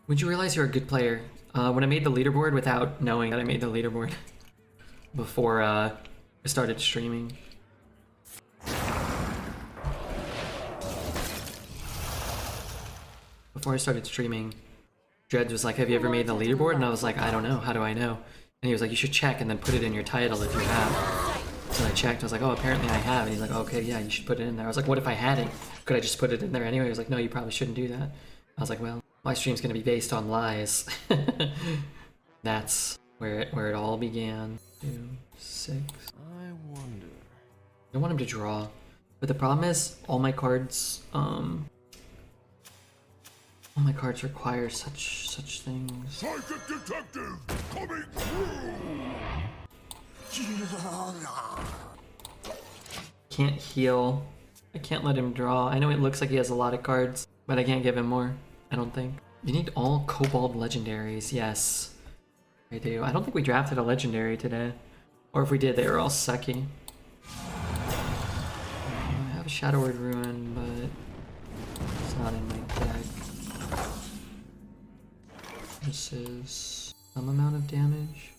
Would you realize you're a good player? When I made the leaderboard without knowing that I made the leaderboard before I started streaming. Before I started streaming, Dreads was like, have you ever made the leaderboard? And I was like, I don't know, how do I know? And he was like, you should check and then put it in your title if you have. So I checked, I was like, oh, apparently I have. And he's like, okay, yeah, you should put it in there. I was like, what if I hadn't? Could I just put it in there anyway? He was like, no, you probably shouldn't do that. I was like, well, my stream's gonna be based on lies. That's where it all began. 2, 6. I wonder. I don't want him to draw, but the problem is all my cards require such things. Psychic detective coming through. Can't heal. I can't let him draw. I know it looks like he has a lot of cards, but I can't give him more. I don't think. You need all Kobold legendaries. Yes, I do. I don't think we drafted a legendary today. Or if we did, they were all sucky. I have a Shadow Word Ruin, but it's not in my deck. This is some amount of damage.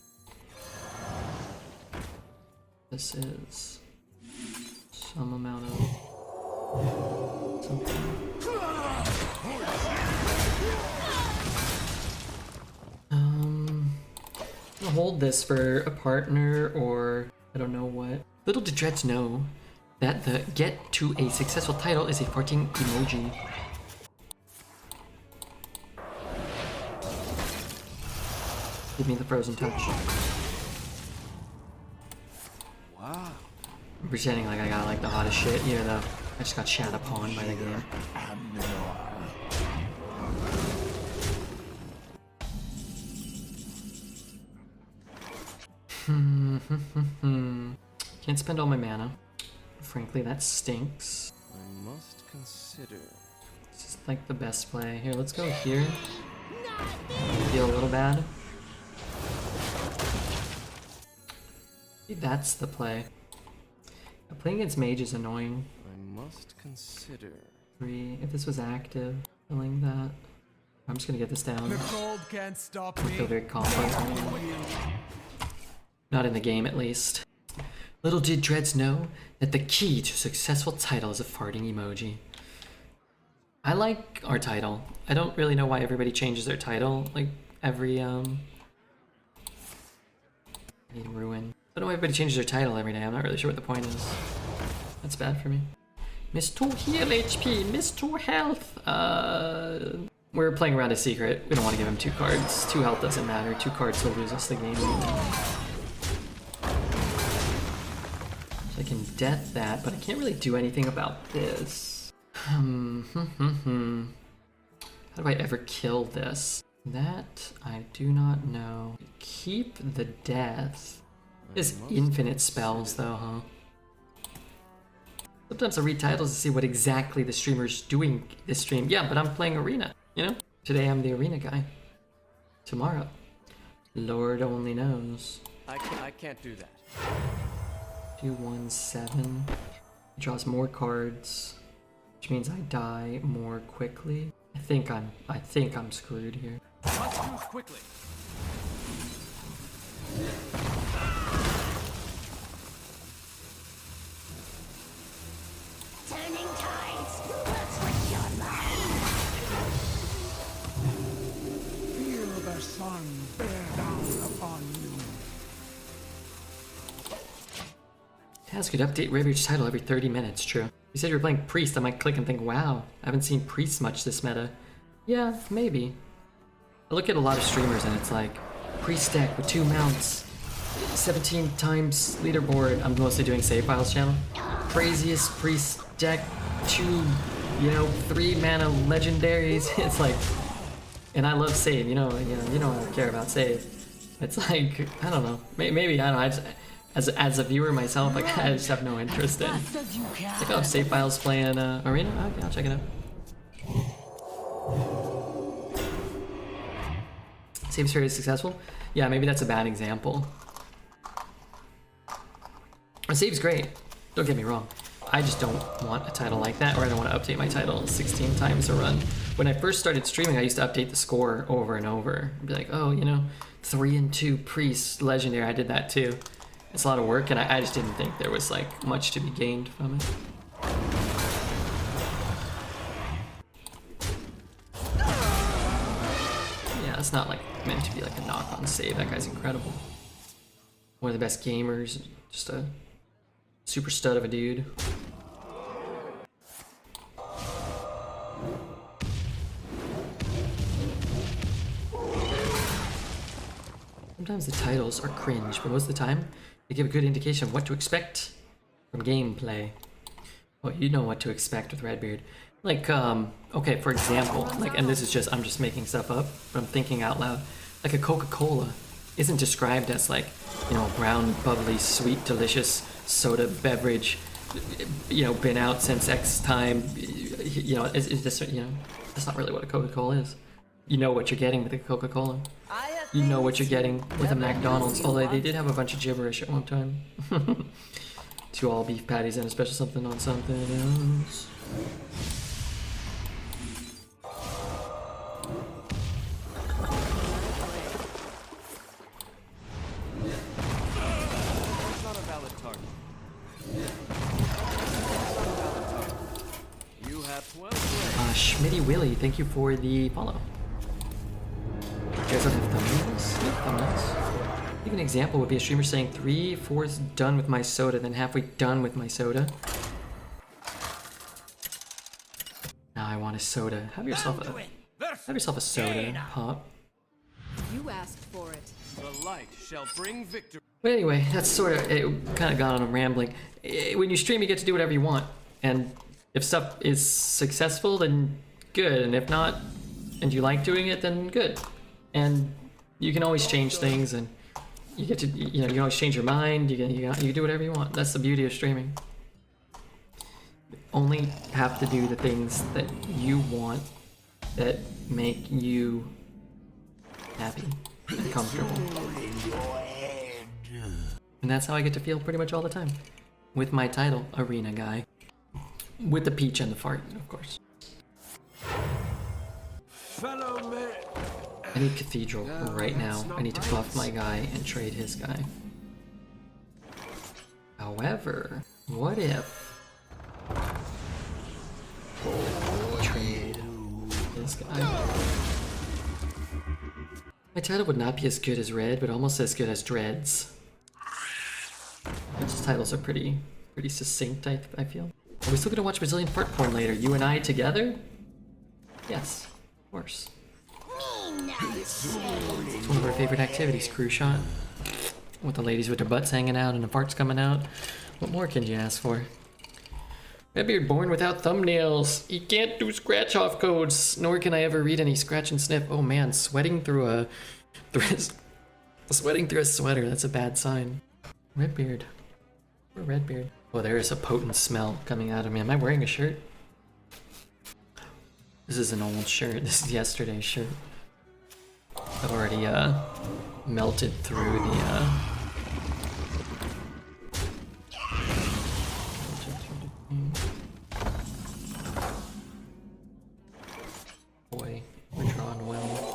This is some amount of something. I'll hold this for a partner or I don't know what. Little did Dreads know that the get to a successful title is a farting emoji. Give me the frozen touch. Wow. I'm pretending like I got like the hottest shit, even though I just got shat upon by the game. Can't spend all my mana. Frankly, that stinks. I must consider. This is like the best play. Here, let's go here. Feel a little bad. Maybe that's the play. Playing against mage is annoying. I must consider. 3. If this was active, killing that. I'm just gonna get this down. The cold can't stop I me. feel very confident. Not in the game, at least. Little did Dreads know that the key to a successful title is a farting emoji. I like our title. I don't really know why everybody changes their title. Like, every, I need Ruin. I don't know why everybody changes their title every day. I'm not really sure what the point is. That's bad for me. Miss 2 heal HP, Miss 2 health. We're playing around a secret. We don't want to give him 2 cards. 2 health doesn't matter. 2 cards will lose us the game. So I can death that, but I can't really do anything about this. How do I ever kill this? That I do not know. Keep the death. There's infinite spells though, huh? Sometimes I read titles to see what exactly the streamer's doing this stream. Yeah, but I'm playing Arena, you know? Today I'm the Arena guy. Tomorrow, Lord only knows. I can't do that. 217. Draws more cards, which means I die more quickly. I think I'm screwed here. Must move quickly. Turning tides. Looks like your life. Feel the sun bear down upon you. Taz could update Rampage title every 30 minutes, true. You said you were playing Priest, I might click and think, wow, I haven't seen Priest much this meta. Yeah, maybe. I look at a lot of streamers and it's like, Priest deck with 2 mounts, 17 times leaderboard. I'm mostly doing save files channel. Craziest Priest deck, 2, 3 mana legendaries. It's like, and I love save, you know I don't care about save. It's like, I don't know, maybe, I don't know, I just, as a viewer myself, like, I just have no interest in. Like, oh, save files playing Arena? Okay, I'll check it out. Save's very successful? Yeah, maybe that's a bad example. Save's great, don't get me wrong. I just don't want a title like that, or I don't want to update my title 16 times a run. When I first started streaming, I used to update the score over and over. I'd be like, oh, 3 and 2 Priest Legendary, I did that too. It's a lot of work, and I just didn't think there was like much to be gained from it. Yeah, it's not like meant to be like a knock on save. That guy's incredible. One of the best gamers, just a super stud of a dude. Sometimes the titles are cringe, but most of the time they give a good indication of what to expect from gameplay. Well, you know what to expect with Redbeard. Like, okay, for example, like, and this is just, I'm just making stuff up, but I'm thinking out loud. Like a Coca-Cola isn't described as like, brown, bubbly, sweet, delicious soda beverage, been out since X time. It's just, that's not really what a Coca-Cola is. You know what you're getting with a Coca-Cola. You know what you're getting with a McDonald's, although they did have a bunch of gibberish at one time. 2 all beef patties and a special something on something else. Not a valid target. You have 12 plays. Schmitty Willy, thank you for the follow. You guys don't have thumbnails? Yeah, thumbnails. I think an example would be a streamer saying 3/4 done with my soda, then halfway done with my soda. Now I want a soda. Have yourself a soda, pop. You asked for it. The light shall bring victory. But anyway, that's sort of, it kind of got on a rambling. When you stream, you get to do whatever you want. And if stuff is successful, then good. And if not, and you like doing it, then good. And you can always change things, and you get to, you can always change your mind. You can do whatever you want. That's the beauty of streaming. You only have to do the things that you want, that make you happy and comfortable. And that's how I get to feel pretty much all the time. With my title, Arena Guy. With the peach and the fart, of course. Fellow man. I need Cathedral right now. I need to buff my guy and trade his guy. However, what if trade this guy? My title would not be as good as Red, but almost as good as Dreads. These titles are pretty succinct, I feel. Are we still gonna watch Brazilian fart porn later? You and I together? Yes, of course. It's one of our favorite activities, crew shot. With the ladies with their butts hanging out and the farts coming out. What more can you ask for? Redbeard born without thumbnails. He can't do scratch off codes, nor can I ever read any scratch and sniff. Oh man, sweating through a sweater, that's a bad sign. Redbeard. Poor Redbeard. Oh, there is a potent smell coming out of me. Am I wearing a shirt? This is an old shirt. This is yesterday's shirt. I've already melted through the boy, we're drawn well.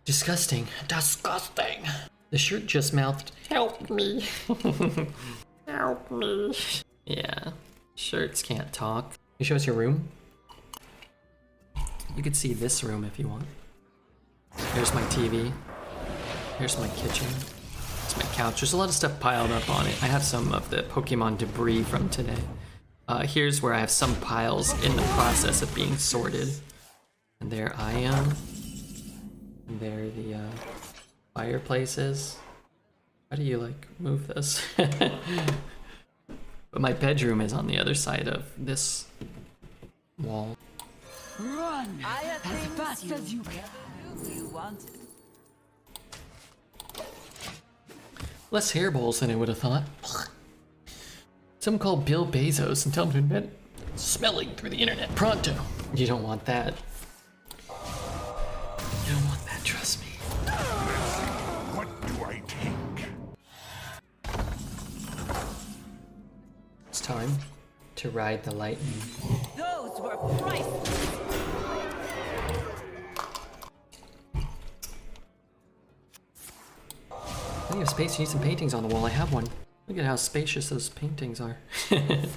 Disgusting. Disgusting. The shirt just mouthed, "Help me." Help me. Yeah. Shirts can't talk. Can you show us your room? You could see this room if you want. Here's my TV. Here's my kitchen. It's my couch. There's a lot of stuff piled up on it. I have some of the Pokemon debris from today. Here's where I have some piles in the process of being sorted. And there I am. And there the fireplace is. How do you like move this? But my bedroom is on the other side of this wall. Run as fast as you can. You wanted. Less hairballs than I would have thought. Someone call Bill Bezos and tell him to invent smelling through the internet pronto. You don't want that. You don't want that, trust me. What do I take? It's time to ride the lightning. Those were priceless. Plenty of space to need some paintings on the wall. I have one. Look at how spacious those paintings are. Aren't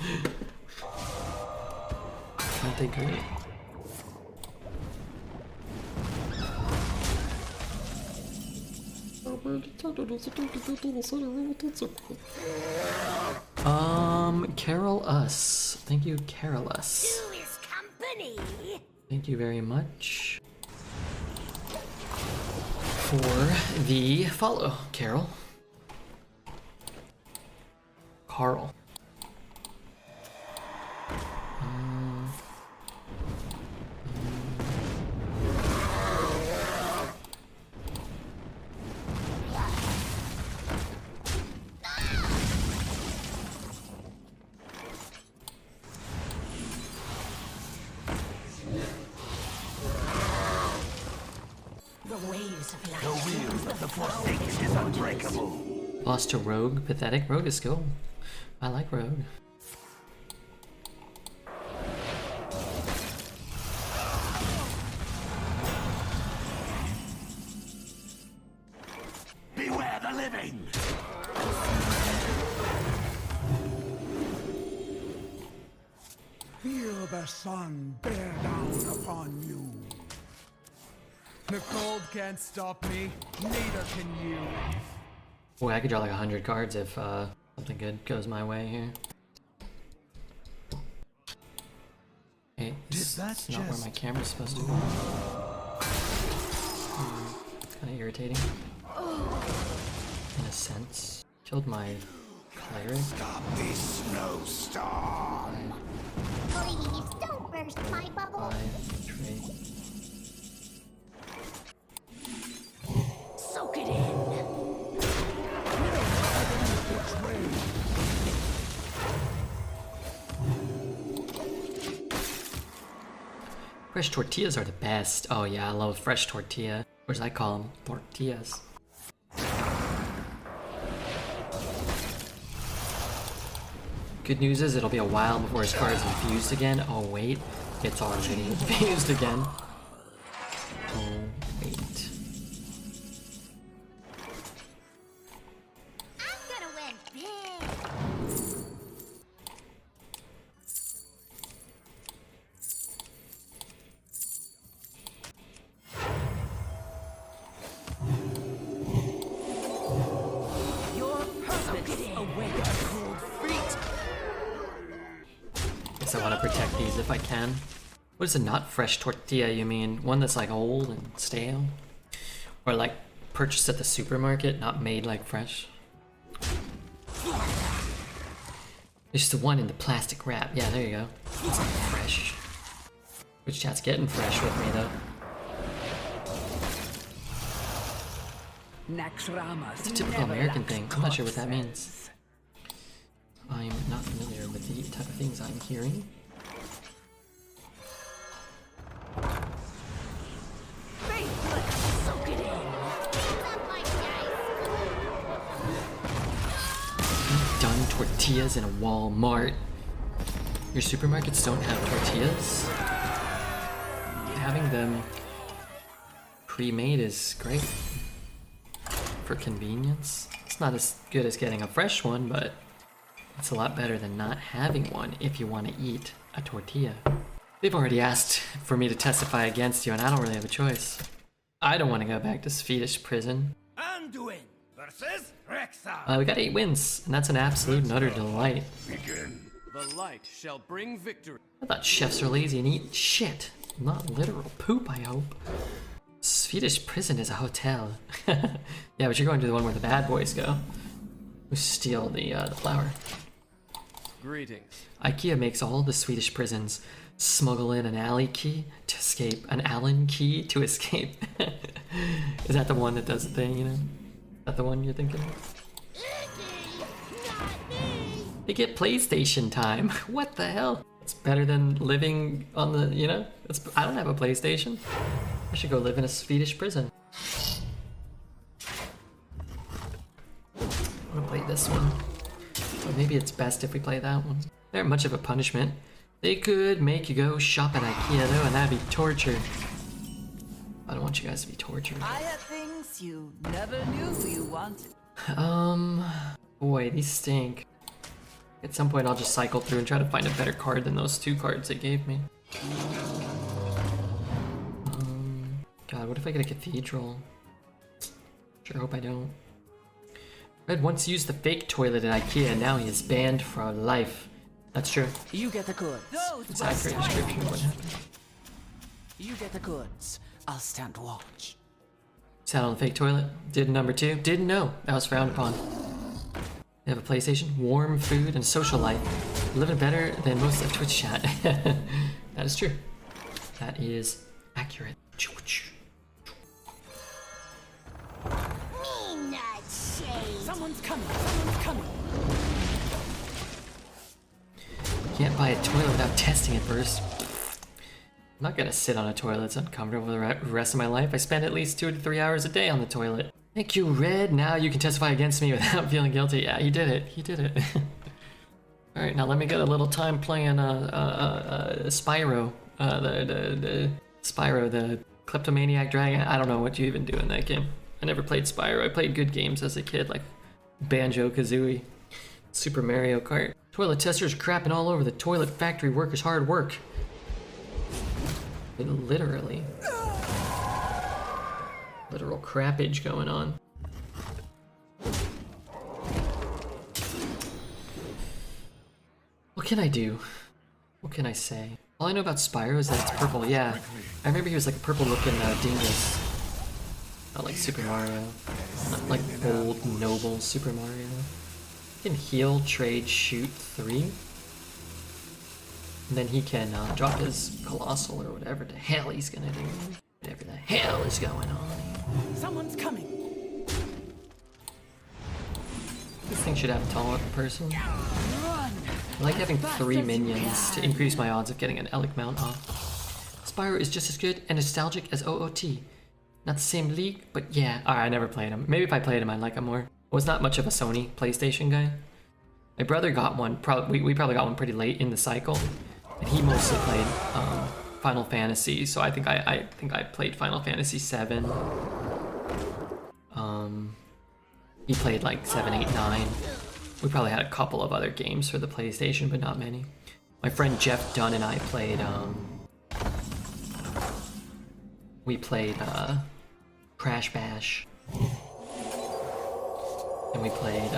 they great? Carol Us. Thank you, Carol Us. Who is company? Thank you very much for the follow, Carol. Carl. The waves of life. The wheel of the Forsaken is unbreakable. Lost to Rogue. Pathetic. Rogue is cool. I like Rogue. Beware the living! Feel the sun bear down upon you. The cold can't stop me, neither can you. Boy, I could draw like 100 cards if something good goes my way here. Hey, this is not where my camera's supposed to be. Kind of irritating. In a sense. Killed my cleric. Stop this snowstorm! Please don't burst my bubble. 5 trade. Soak it in. Fresh tortillas are the best. Oh yeah, I love fresh tortilla. Or as I call them, tortillas. Good news is it'll be a while before his card is infused again. Oh wait, it's already infused again. Oh wait. I'm gonna win big. Your purpose awaits. Guess I want to protect these if I can. What is a not fresh tortilla you mean? One that's like old and stale? Or like purchased at the supermarket, not made like fresh? It's the one in the plastic wrap. Yeah, there you go. It's not fresh. Which chat's getting fresh with me though. It's a typical American thing. I'm not sure what that means. I'm not familiar with the type of things I'm hearing. Done tortillas in a Walmart. Your supermarkets don't have tortillas? Having them pre-made is great for convenience. It's not as good as getting a fresh one, but it's a lot better than not having one if you want to eat a tortilla. They've already asked for me to testify against you, and I don't really have a choice. I don't want to go back to Swedish prison. Anduin versus Rexa. We got 8 wins, and that's an absolute and utter delight. Begin. The light shall bring victory. I thought chefs are lazy and eat shit. Not literal poop, I hope. Swedish prison is a hotel. Yeah, but you're going to the one where the bad boys go. Who steal the flour. Greetings. IKEA makes all the Swedish prisons smuggle in an alley key to escape. An Allen key to escape. Is that the one that does the thing, you know? Is that the one you're thinking? They get PlayStation time. What the hell? It's better than living on the, you know? I don't have a PlayStation. I should go live in a Swedish prison. I'm gonna play this one. Or maybe it's best if we play that one. They aren't much of a punishment. They could make you go shop at IKEA though, and that'd be torture. I don't want you guys to be tortured. I have things you never knew you wanted. Boy, these stink. At some point I'll just cycle through and try to find a better card than those 2 cards they gave me. God, what if I get a cathedral? Sure hope I don't. Red once used the fake toilet at IKEA, and now he is banned for life. That's true. You get the goods. It's an accurate description of what happened. You get the goods. I'll stand watch. Sat on the fake toilet. Did number 2. Didn't know. That was frowned upon. They have a PlayStation, warm food, and social life. Living better than most of Twitch chat. That is true. That is accurate. Someone's coming. Someone's coming. Can't buy a toilet without testing it first. I'm not gonna sit on a toilet. It's uncomfortable the rest of my life. I spend at least 2 to 3 hours a day on the toilet. Thank you, Red. Now you can testify against me without feeling guilty. Yeah, he did it. He did it. All right, now let me get a little time playing Spyro. The Spyro, the kleptomaniac dragon. I don't know what you even do in that game. I never played Spyro. I played good games as a kid, like Banjo-Kazooie, Super Mario Kart. Toilet testers crapping all over the toilet factory workers' hard work. Literally. Literal crappage going on. What can I do? What can I say? All I know about Spyro is that it's purple. Yeah, I remember he was like a purple-looking dingus. Not like Super Mario. Not like old, noble Super Mario. He can heal, trade, shoot 3. And then he can drop his Colossal or whatever the hell he's gonna do. Whatever the hell is going on. Someone's coming. This thing should have a taller person. Run. I like having 3 minions to increase my odds of getting an Elec mount off. Spyro is just as good and nostalgic as OOT. Not the same league, but yeah. Alright, I never played him. Maybe if I played him, I'd like him more. I was not much of a Sony PlayStation guy. My brother got one. We probably got one pretty late in the cycle, and he mostly played Final Fantasy. So I think I played Final Fantasy 7. He played like 7, 8, 9. We probably had a couple of other games for the PlayStation, but not many. My friend Jeff Dunn and I played. We played Crash Bash, and we played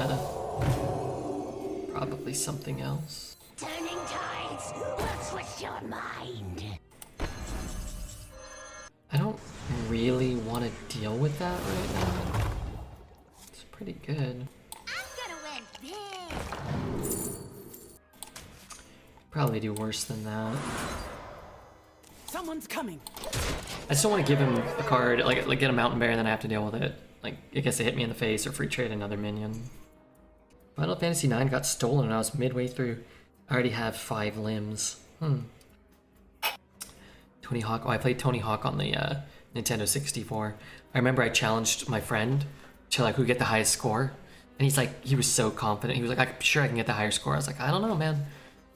probably something else. Turning tides will twist your mind. really want to deal with that right now. It's pretty good. I'm gonna win big. Probably do worse than that. Someone's coming. I just don't want to give him a card, like get a Mountain Bear and then I have to deal with it. Like, I guess they hit me in the face or free trade another minion. Final Fantasy IX got stolen and I was midway through. I already have 5 limbs. Tony Hawk. Oh, I played Tony Hawk on the Nintendo 64. I remember I challenged my friend to like who get the highest score. And he's like, he was so confident. He was like, I'm sure I can get the higher score. I was like, I don't know, man. I'm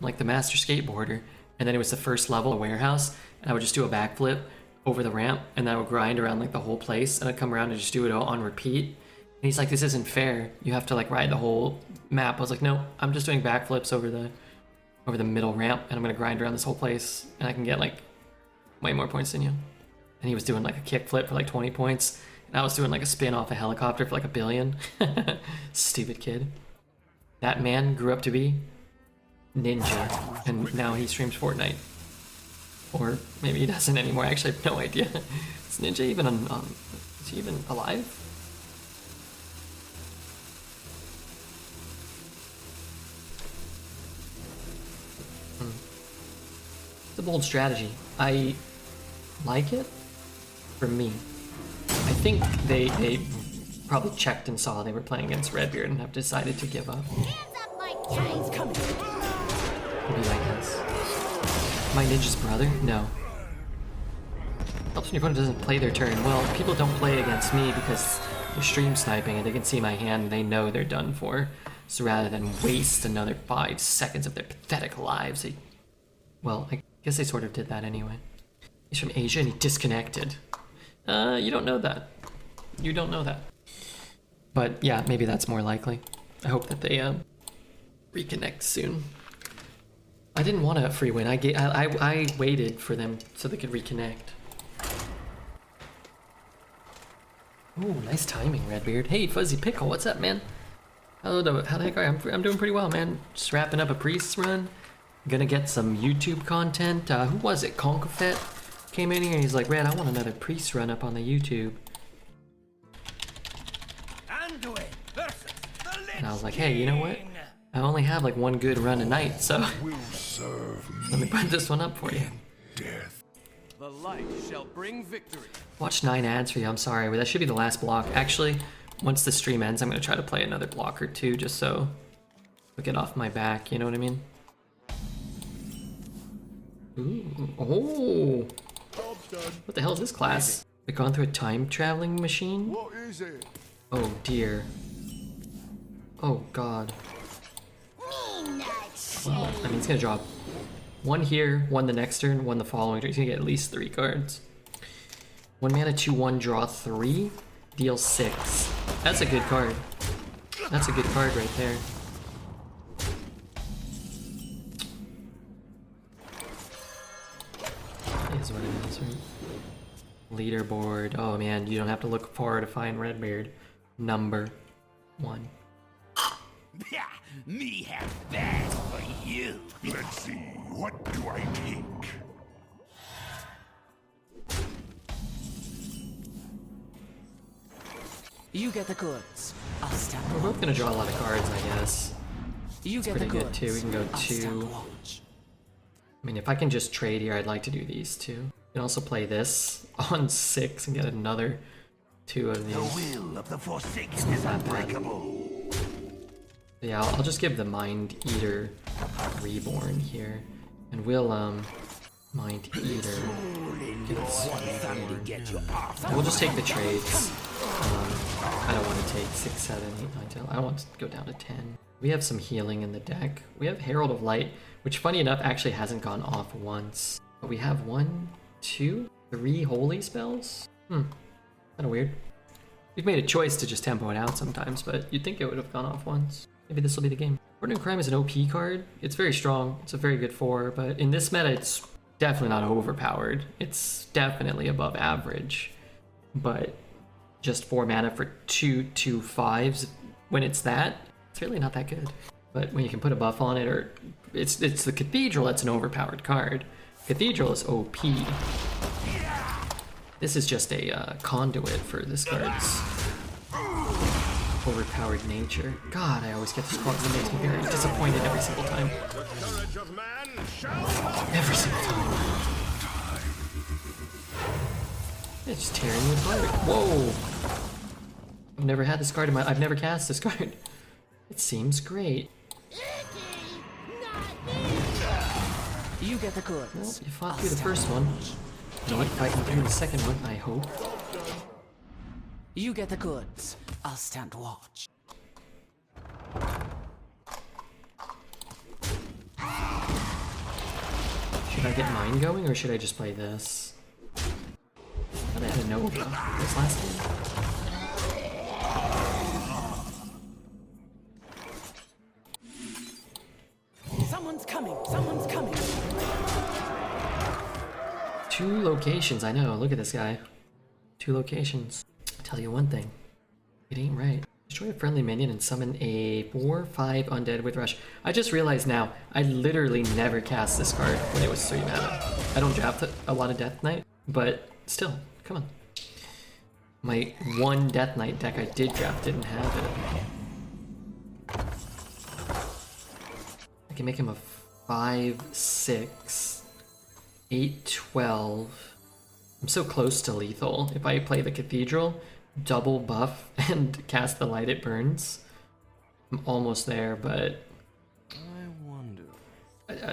like the master skateboarder. And then it was the first level, a warehouse. And I would just do a backflip over the ramp. And then I would grind around like the whole place. And I'd come around and just do it on repeat. And he's like, this isn't fair. You have to like ride the whole map. I was like, no, I'm just doing backflips over the middle ramp. And I'm going to grind around this whole place. And I can get like way more points than you. And he was doing like a kickflip for like 20 points. And I was doing like a spin off a helicopter for like 1 billion. Stupid kid. That man grew up to be Ninja. And now he streams Fortnite. Or maybe he doesn't anymore. I actually have no idea. Is Ninja even is he even alive? It's a bold strategy. I like it for me. I think they probably checked and saw they were playing against Redbeard and have decided to give up. Hands up, my tights. Coming. Maybe like this. My Ninja's brother? No. Helps when your opponent doesn't play their turn. Well, people don't play against me because they're stream sniping and they can see my hand and they know they're done for. So rather than waste another 5 seconds of their pathetic lives, they... Well, I guess they sort of did that anyway. He's from Asia and he disconnected. You don't know that. You don't know that. But yeah, maybe that's more likely. I hope that they reconnect soon. I didn't want a free win. I waited for them so they could reconnect. Ooh, nice timing, Redbeard. Hey, Fuzzy Pickle, what's up, man? How the heck are you? I'm doing pretty well, man. Just wrapping up a priest run. Gonna get some YouTube content. Who was it? Conkafet came in here and he's like, Red, I want another priest run up on the YouTube. And I was like, hey, you know what? I only have like 1 good run a night, so let me put this one up for you. The light shall bring victory. Watch 9 ads for you. I'm sorry, but that should be the last block. Actually, once the stream ends, I'm gonna try to play another block or 2 just so I get off my back. You know what I mean? Ooh, oh! What the hell is this class? We've gone through a time traveling machine? What is it? Oh dear. Oh god. Well, I mean, it's gonna drop 1 here, 1 the next turn, 1 the following turn. He's gonna get at least 3 cards. 1 mana, 2/1, draw 3, deal 6. That's a good card. That's a good card right there. Is what it is, right? Leaderboard. Oh man, you don't have to look far to find Redbeard. Number 1. Me have that for you. Let's see, what do I pick? You get the goods. I'll stand. We're both gonna draw a lot of cards, I guess. You It's get the pretty good goods. too. We can go I'll stand 2. watch. I mean, if I can just trade here, I'd like to do these 2. You can also play this on 6 and get another 2 of these. The will of the Forsaken It's is not bad. unbreakable. Yeah, I'll just give the Mind Eater Reborn here. And we'll, Mind Eater. And we'll just take the trades. I don't want to take 6, 7, 8, 9, 10. I want to go down to 10. We have some healing in the deck. We have Herald of Light, which funny enough actually hasn't gone off once. But we have 1, 2, 3 holy spells? Kind of weird. We've made a choice to just tempo it out sometimes, but you'd think it would have gone off once. Maybe this will be the game. Ordinary Crime is an OP card. It's very strong. It's a very good 4, but in this meta, it's definitely not overpowered. It's definitely above average. But just 4 mana for 2/2/5s, when it's that, it's really not that good. But when you can put a buff on it, or it's the Cathedral that's an overpowered card. Cathedral is OP. This is just a conduit for this card's overpowered nature. God, I always get this card and it makes me very disappointed every single time. Every single time. It's just tearing me apart. Whoa! I've never had this card in my... I've never cast this card. It seems great. You get the goods. Well, you fought through the first one. You might fight through the second one, I hope. You get the goods. I'll stand watch. Should I get mine going, or should I just play this? Oh, they had a Nova this last game. Someone's coming. Someone's coming. 2 locations, I know. Look at this guy. 2 locations. I'll tell you one thing. It ain't right. Destroy a friendly minion and summon a 4/5 undead with rush. I just realized now, I literally never cast this card when it was 3 mana. I don't draft a lot of Death Knight, but still, come on. My one Death Knight deck I did draft didn't have it. I can make him a 5/6, 8/12. I'm so close to lethal. If I play the Cathedral, double buff, and cast the Light It Burns, I'm almost there, but... I wonder.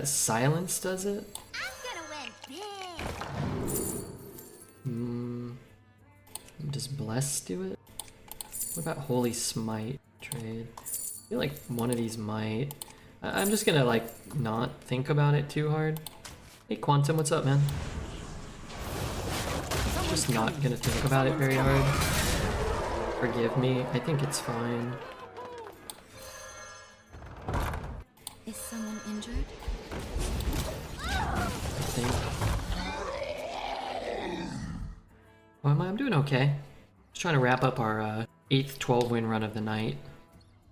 Silence does it? I'm gonna win big. Does Bless do it? What about Holy Smite trade? I feel like one of these might. I'm just gonna like not think about it too hard. Hey Quantum, what's up, man? Just not gonna think about it very hard. Forgive me, I think it's fine. Is someone injured? I think. Oh, am I? I'm doing okay. Just trying to wrap up our 8th 12-win run of the night.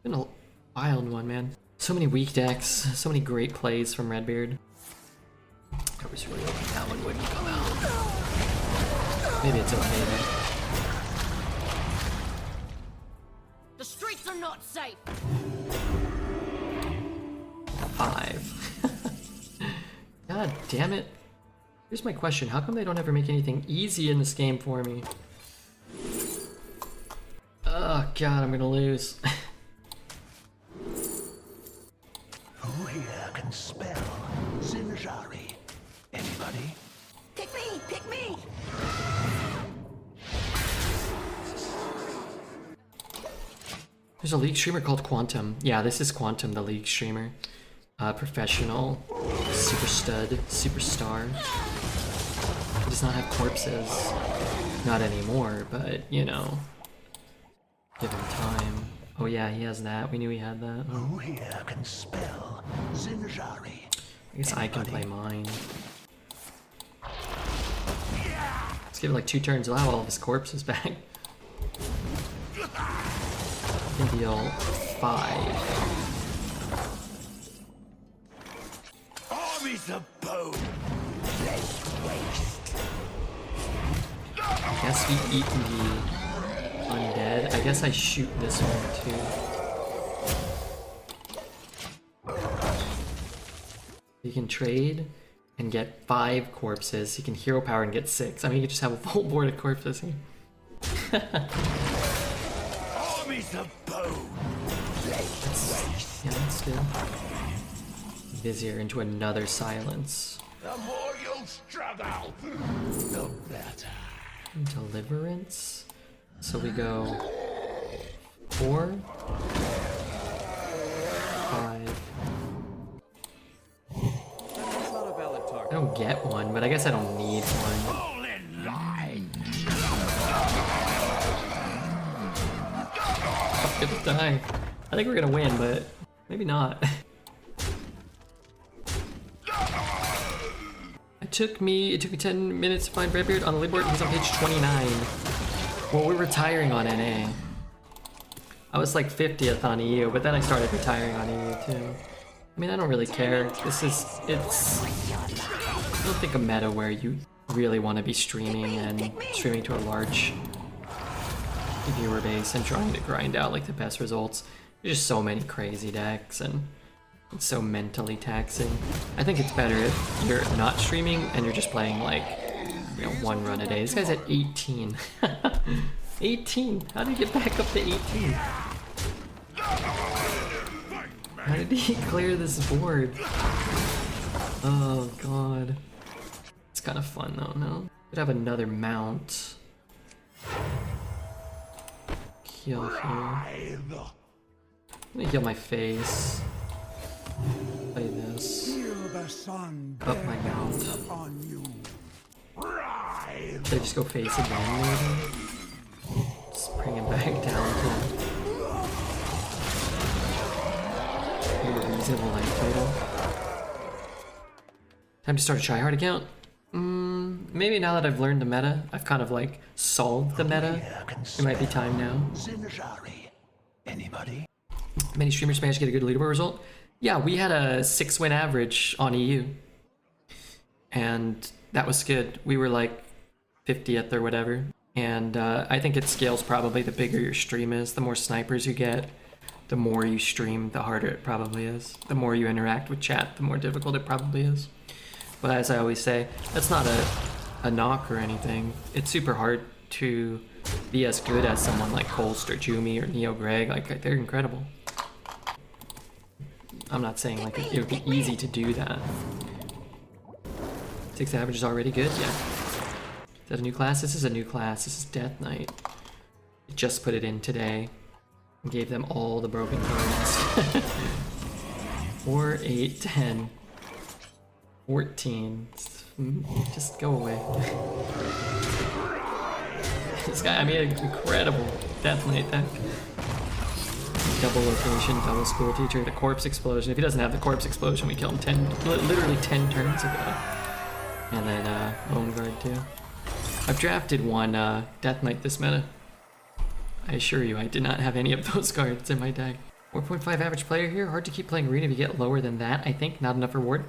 Been a wild one, man. So many weak decks, so many great plays from Redbeard. I was really hoping that one wouldn't come out. Maybe it's okay though. The streets are not safe. 5. God damn it. Here's my question. How come they don't ever make anything easy in this game for me? Oh god, I'm gonna lose. Who here can spell Zinjari? Anybody? Pick me! Pick me! There's a League streamer called Quantum. Yeah, this is Quantum, the League streamer. Professional, super stud, superstar. He does not have corpses. Not anymore, but, you know. Give him time. Oh yeah, he has that. We knew he had that. Who here can spell Zinjari? I guess I can play mine. Let's give it like 2 turns. We'll have all of his corpses back. I can deal 5. Armies of bone. I guess we eat the undead. I guess I shoot this one too. You can trade and get 5 corpses. He can hero power and get 6. I mean, you could just have a full board of corpses here. Armies of bone. Yeah, that's good. Vizier into another silence. The more you'll struggle, the better. Deliverance. So we go 4, 5. That's not a valid I target. don't get one, but I guess I don't need one. Fall in line. Good die. I think we're gonna win, but maybe not. It took me 10 minutes to find Redbeard on the leaderboard. He's on page 29. Well, we're retiring on NA. I was like 50th on EU, but then I started retiring on EU too. I mean, I don't really care. It's, I don't think a meta where you really want to be streaming and streaming to a large viewer base and trying to grind out like the best results. There's just so many crazy decks and it's so mentally taxing. I think it's better if you're not streaming and you're just playing like, you know, 1 run a day. This guy's at 18. 18! How did he get back up to 18? How did he clear this board? Oh god. It's kind of fun though, no? Could have another mount. Heal here. I'm gonna heal my face. Play this. Up my mount. Should I just go face again maybe? Just bring him back down to a reasonable life total. Time to start a tryhard account? Maybe now that I've learned the meta, I've kind of like solved the meta. It might be time now. Anybody? Many streamers managed to get a good leaderboard result. Yeah, we had a 6-win average on EU. And that was good. We were like 50th or whatever. And I think it scales probably the bigger your stream is. The more snipers you get, the more you stream, the harder it probably is. The more you interact with chat, the more difficult it probably is. But as I always say, that's not a knock or anything. It's super hard to be as good as someone like Colst or Jumi or Neo Greg. Like, they're incredible. I'm not saying like it would be easy to do that. 6 average is already good, yeah. Is that a new class? This is a new class. This is Death Knight. I just put it in today and gave them all the broken cards. 4, 8, 10, 14. Just go away. This guy, I mean, an incredible Death Knight deck. Double location, double school teacher, the corpse explosion. If he doesn't have the corpse explosion, we kill him literally 10 turns ago. And then Bone Guard too. I've drafted one Death Knight this meta. I assure you, I did not have any of those cards in my deck. 4.5 average player here. Hard to keep playing Arena if you get lower than that, I think. Not enough reward.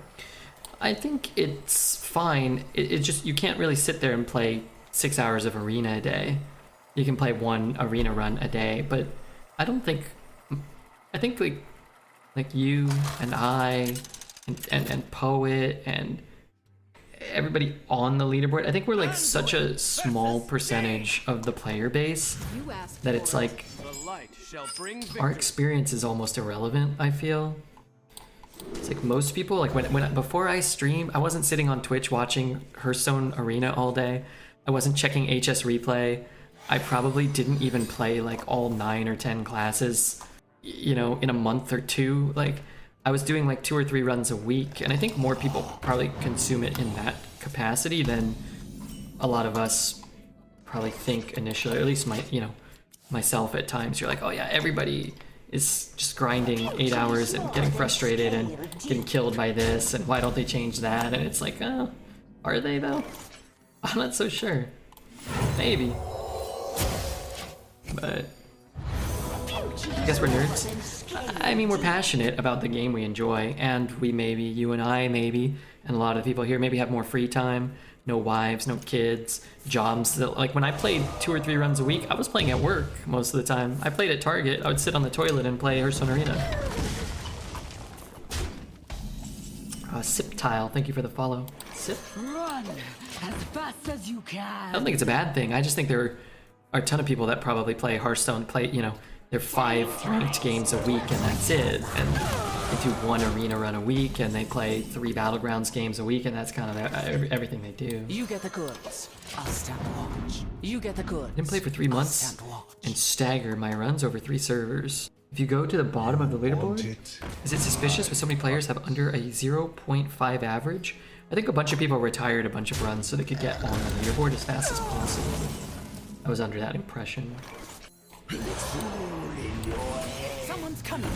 I think it's fine. It's just, you can't really sit there and play 6 hours of Arena a day. You can play 1 Arena run a day, but I don't think... I think like you and I and Poet and everybody on the leaderboard, I think we're like such a small percentage of the player base that it's like our experience is almost irrelevant, I feel. It's like most people, like when before I stream, I wasn't sitting on Twitch watching Hearthstone Arena all day. I wasn't checking HS replay. I probably didn't even play like all 9 or 10 classes, you know, in a month or 2. Like, I was doing like 2 or 3 runs a week, and I think more people probably consume it in that capacity than a lot of us probably think initially, or at least myself at times. You're like, oh yeah, everybody is just grinding 8 hours and getting frustrated and getting killed by this, and why don't they change that? And it's like, oh, are they though? I'm not so sure. Maybe. But I guess we're nerds. I mean, we're passionate about the game we enjoy, and we maybe, you and I maybe, and a lot of people here maybe have more free time, no wives, no kids, jobs. That, like when I played 2 or 3 runs a week, I was playing at work most of the time. I played at Target. I would sit on the toilet and play Hearthstone Arena. Sip Tile, thank you for the follow. Sip? Run as fast as you can. I don't think it's a bad thing. I just think there are a ton of people that probably play Hearthstone, you know, they're 5 ranked games a week and that's it. And they do 1 arena run a week and they play 3 Battlegrounds games a week, and that's kind of everything they do. You get the goods, I'll stand watch. You get the goods. I didn't play for 3 months and stagger my runs over 3 servers. If you go to the bottom of the leaderboard, is it suspicious when so many players have under a 0.5 average? I think a bunch of people retired a bunch of runs so they could get on the leaderboard as fast as possible. I was under that impression. Someone's coming.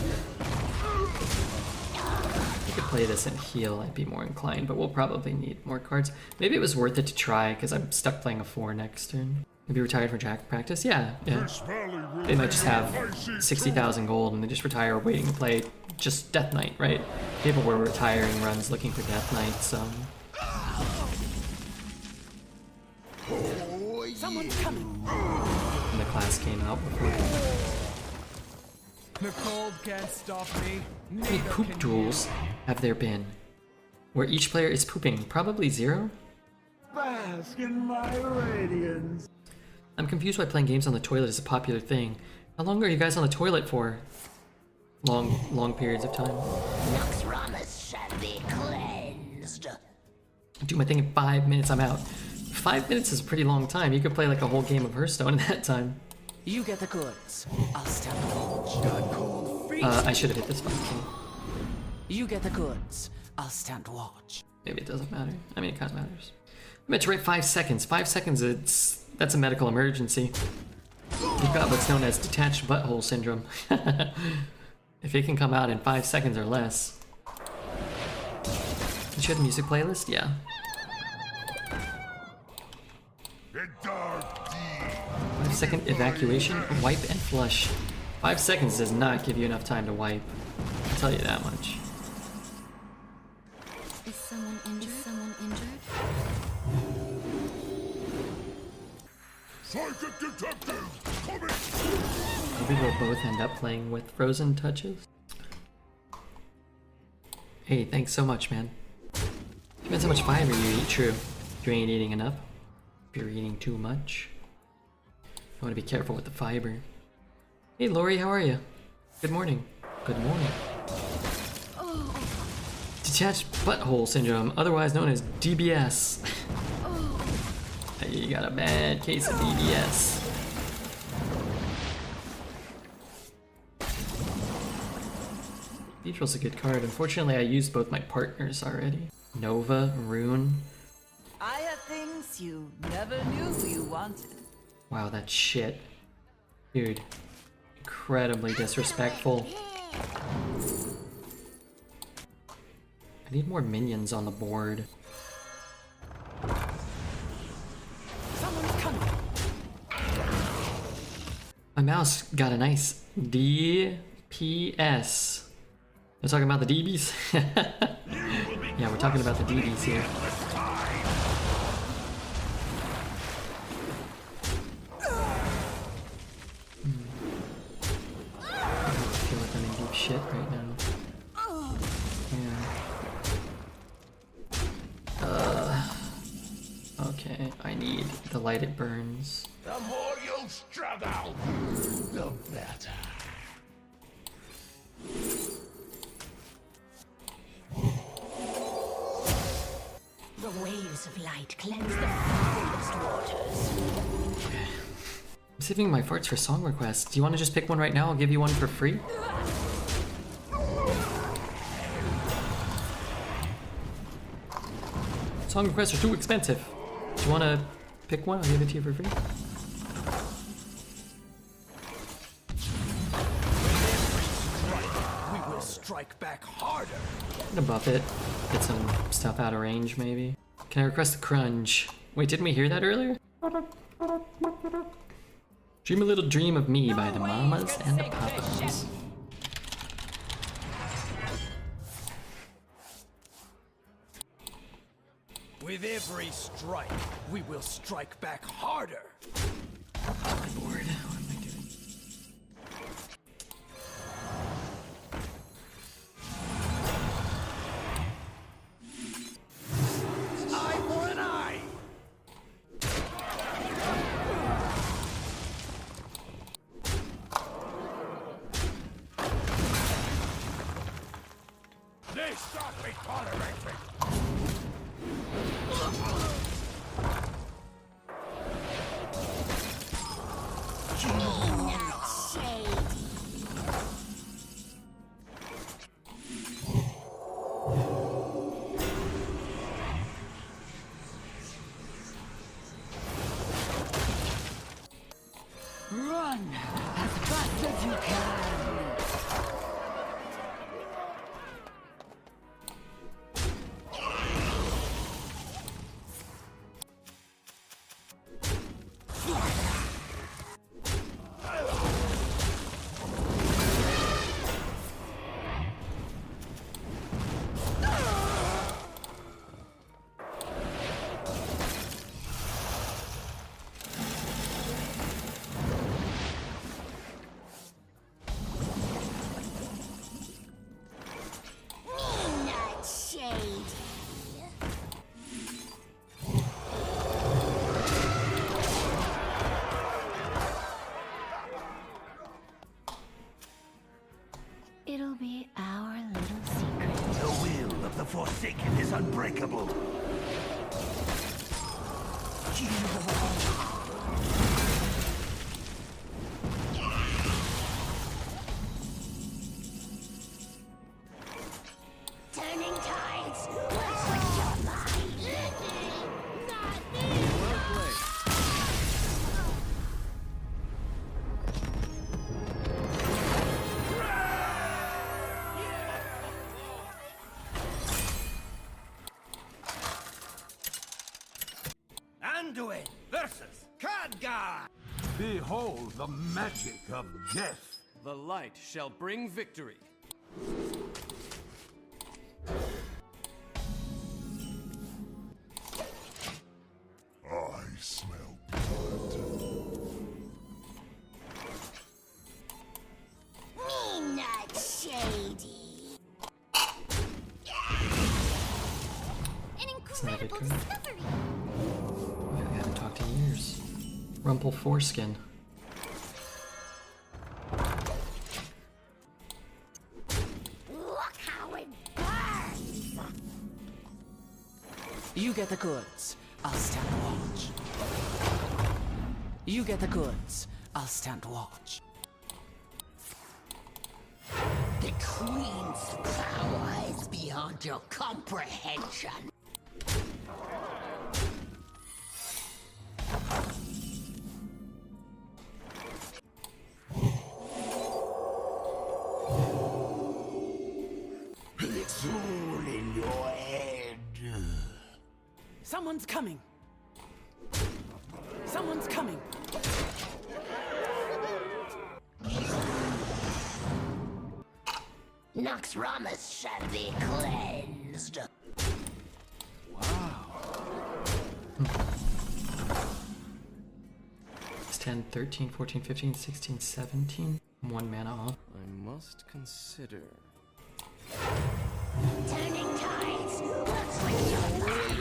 If I could play this and heal, I'd be more inclined, but we'll probably need more cards. Maybe it was worth it to try, because I'm stuck playing a 4 next turn. Maybe retired from Jack practice? Yeah. They might just have 60,000 gold and they just retire waiting to play just Death Knight, right? People were retiring runs looking for Death Knight, so... Someone's coming. when the class came out before. The cold can't stop me. How many Neither poop can duels have there been? Where each player is pooping? Probably 0? Bask in my radiance. I'm confused why playing games on the toilet is a popular thing. How long are you guys on the toilet for? Long periods of time. Noxramas shall be cleansed. I do my thing in 5 minutes, I'm out. 5 minutes is a pretty long time. You could play like a whole game of Hearthstone in that time. You get the goods. I'll stand watch. I should have hit this fucking thing. You get the goods. I'll stand watch. Maybe it doesn't matter. I mean, it kind of matters. I meant to write 5 seconds. 5 seconds, that's a medical emergency. You've got what's known as detached butthole syndrome. If it can come out in 5 seconds or less. You share the music playlist? Yeah. The dark deed. 5-second evacuation, wipe and flush. 5 seconds does not give you enough time to wipe. I'll tell you that much. Is someone injured? Psychic detective, coming. Maybe we'll both end up playing with frozen touches. Hey, thanks so much, man. Depends how much fiber you eat, true. You ain't eating enough. If you're eating too much, you want to be careful with the fiber. Hey, Lori, how are you? Good morning. Good morning. Detached butthole syndrome, otherwise known as DBS. You got a bad case of DBS. Cathedral's a good card. Unfortunately, I used both my partners already. Nova, Rune. I have things you never knew you wanted. Wow, that's shit. Dude. Incredibly disrespectful. I need more minions on the board. Someone's coming. My mouse got a nice DPS. We're talking about the DBs? Yeah, we're talking about the DBs here. I feel like I'm in deep shit right now. Yeah. Okay, I need the light it burns. The more you struggle, the better. The waves of light cleanse the foulest waters. I'm saving my farts for song requests. Do you want to just pick one right now? I'll give you one for free. Song requests are too expensive. Do you want to pick one? I'll give it to you for free. We will strike back harder. I'm gonna buff it. Get some stuff out of range, maybe. Can I request a crunch? Wait, didn't we hear that earlier? Dream a Little Dream of Me by the Mamas and the Papas. With every strike, we will strike back harder. My board. What am I doing? Eye for an eye. They stop me tolerating. Run as fast as you can. Try our little secret. The will of the Forsaken is unbreakable. Turning tides. What's with your mind? Not me. Well played. Anduin versus Khadgar. Behold the magic of death. The light shall bring victory. I smell blood. Me not shady. An not a good incredible card. discovery! I haven't talked in years. Rumple foreskin. Look how it burns. You get the goods, I'll stand watch. You get the goods, I'll stand watch. The Queen's power is beyond your comprehension. It's all in your head. Someone's coming. Someone's coming. Nox Ramus shall be cleansed. It's 10, 13, 14, 15, 16, 17. 1 mana off. I must consider. Turning tides. What's with your mind?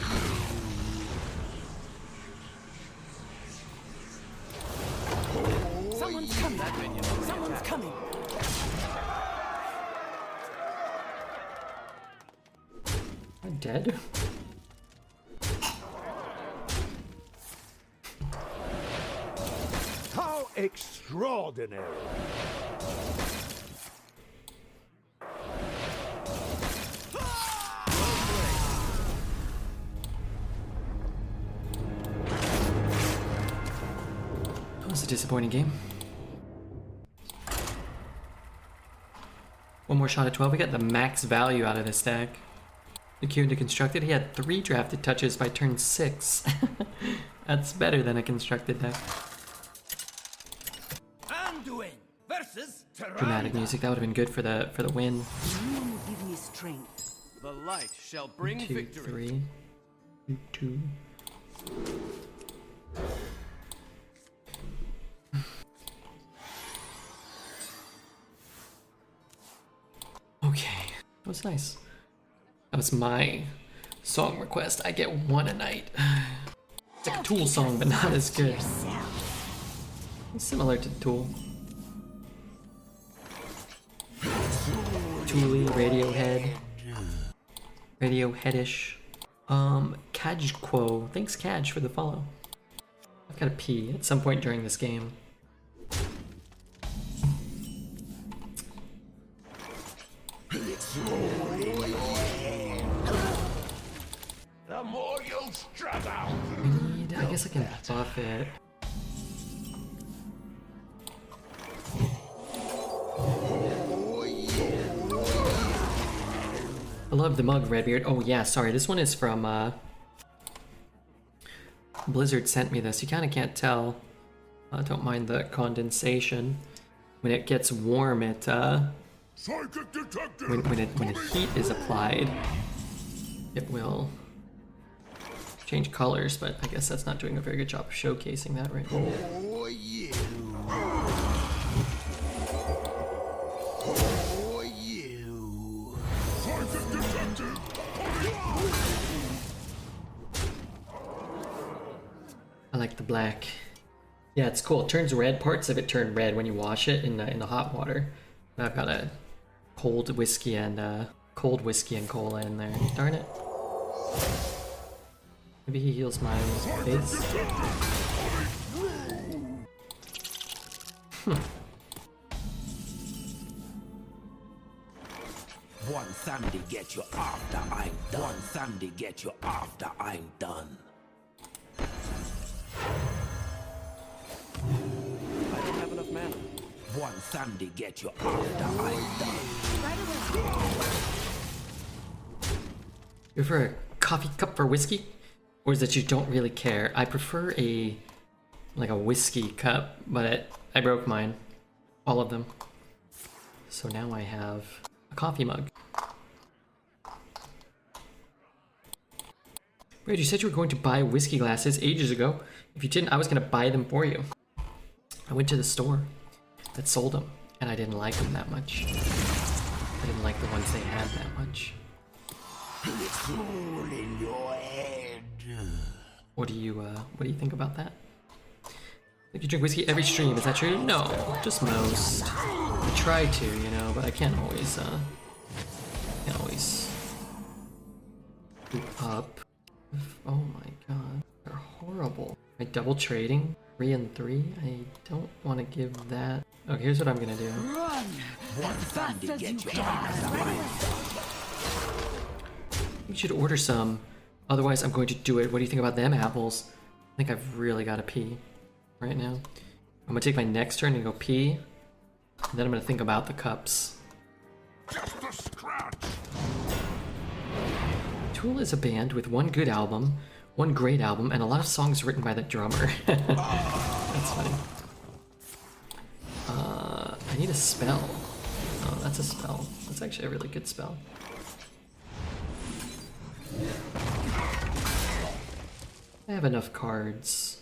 Someone's coming. Someone's coming. Am I dead? How extraordinary! That was a disappointing game. One more shot at 12. We got the max value out of this deck. The Q into constructed. He had 3 drafted touches by turn 6. That's better than a constructed deck. Anduin versus Dramatic music. That would have been good for the win. You give me strength. The light shall bring 2, victory. 3. 2. Okay, that was nice. That was my song request. I get 1 a night. It's like a Tool song, but not as good. It's similar to Tool. Toolie, Radiohead. Radioheadish. Kajquo. Thanks, Kaj, for the follow. I've got to pee at some point during this game. The more you'll struggle. I guess I can buff it. I love the mug, Redbeard. Oh yeah, sorry, this one is from, Blizzard sent me this. You kind of can't tell. Don't mind the condensation. When it gets warm, it, Psychic detective. when the heat is applied, it will change colors, but I guess that's not doing a very good job of showcasing that right now. For you. For you. Psychic detective. I like the black. Yeah, it's cool. It turns red. Parts of it turn red when you wash it in the hot water. And I've got a cold whiskey and cola in there. Darn it. Maybe he heals my face. One Sunday get you after I'm done. One Sunday get you after I'm done. I don't have enough mana. One Sunday get you after I'm done. You prefer a coffee cup for whiskey? Or is it you don't really care? I prefer a whiskey cup, but I broke mine. All of them. So now I have a coffee mug. Wait, you said you were going to buy whiskey glasses ages ago. If you didn't, I was gonna buy them for you. I went to the store that sold them, and I didn't like them that much. I didn't like the ones they had that much. It's all in your head. What do you think about that? Like you drink whiskey every stream, is that true? No, just most. I try to, you know, but I can't always keep up. Oh my god, they're horrible. Am I double trading? 3 and 3? I don't want to give that. Oh, here's what I'm gonna do. Run as fast as you can. You should order some. Otherwise, I'm going to do it. What do you think about them apples? I think I've really got to pee right now. I'm gonna take my next turn and go pee. And then I'm gonna think about the cups. Just a scratch. Tool is a band with one good album, one great album, and a lot of songs written by the drummer. That's funny. I need a spell. Oh, that's a spell. That's actually a really good spell. I have enough cards.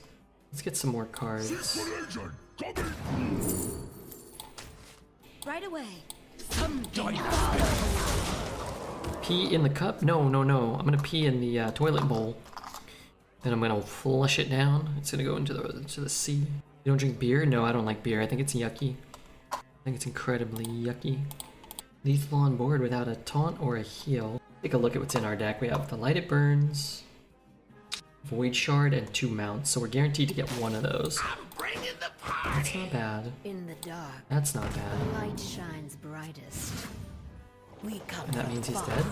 Let's get some more cards. Right away. Pee in the cup? No, no, no. I'm gonna pee in the toilet bowl. Then I'm gonna flush it down. It's gonna go into the sea. You don't drink beer? No, I don't like beer. I think it's yucky. I think it's incredibly yucky. Lethal on board without a taunt or a heal. Take a look at what's in our deck. We have the Lighted Burns, Void Shard, and 2 mounts. So we're guaranteed to get one of those. That's not bad. In the dark, That's not bad. light shines brightest. We come And that from means he's far dead?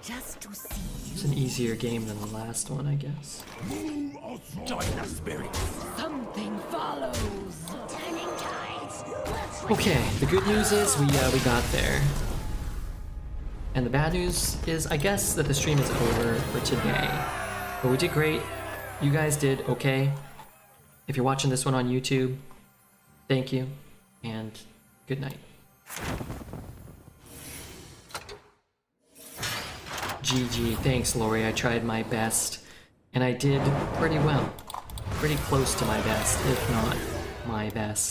just to see It's you. an easier game than the last one, I guess. Join the spirit. Something follows. Turning tides. Okay, the good news is we got there. And the bad news is, I guess, that the stream is over for today. But we did great. You guys did okay. If you're watching this one on YouTube, thank you, and good night. GG, thanks Lori, I tried my best, and I did pretty well. Pretty close to my best, if not my best.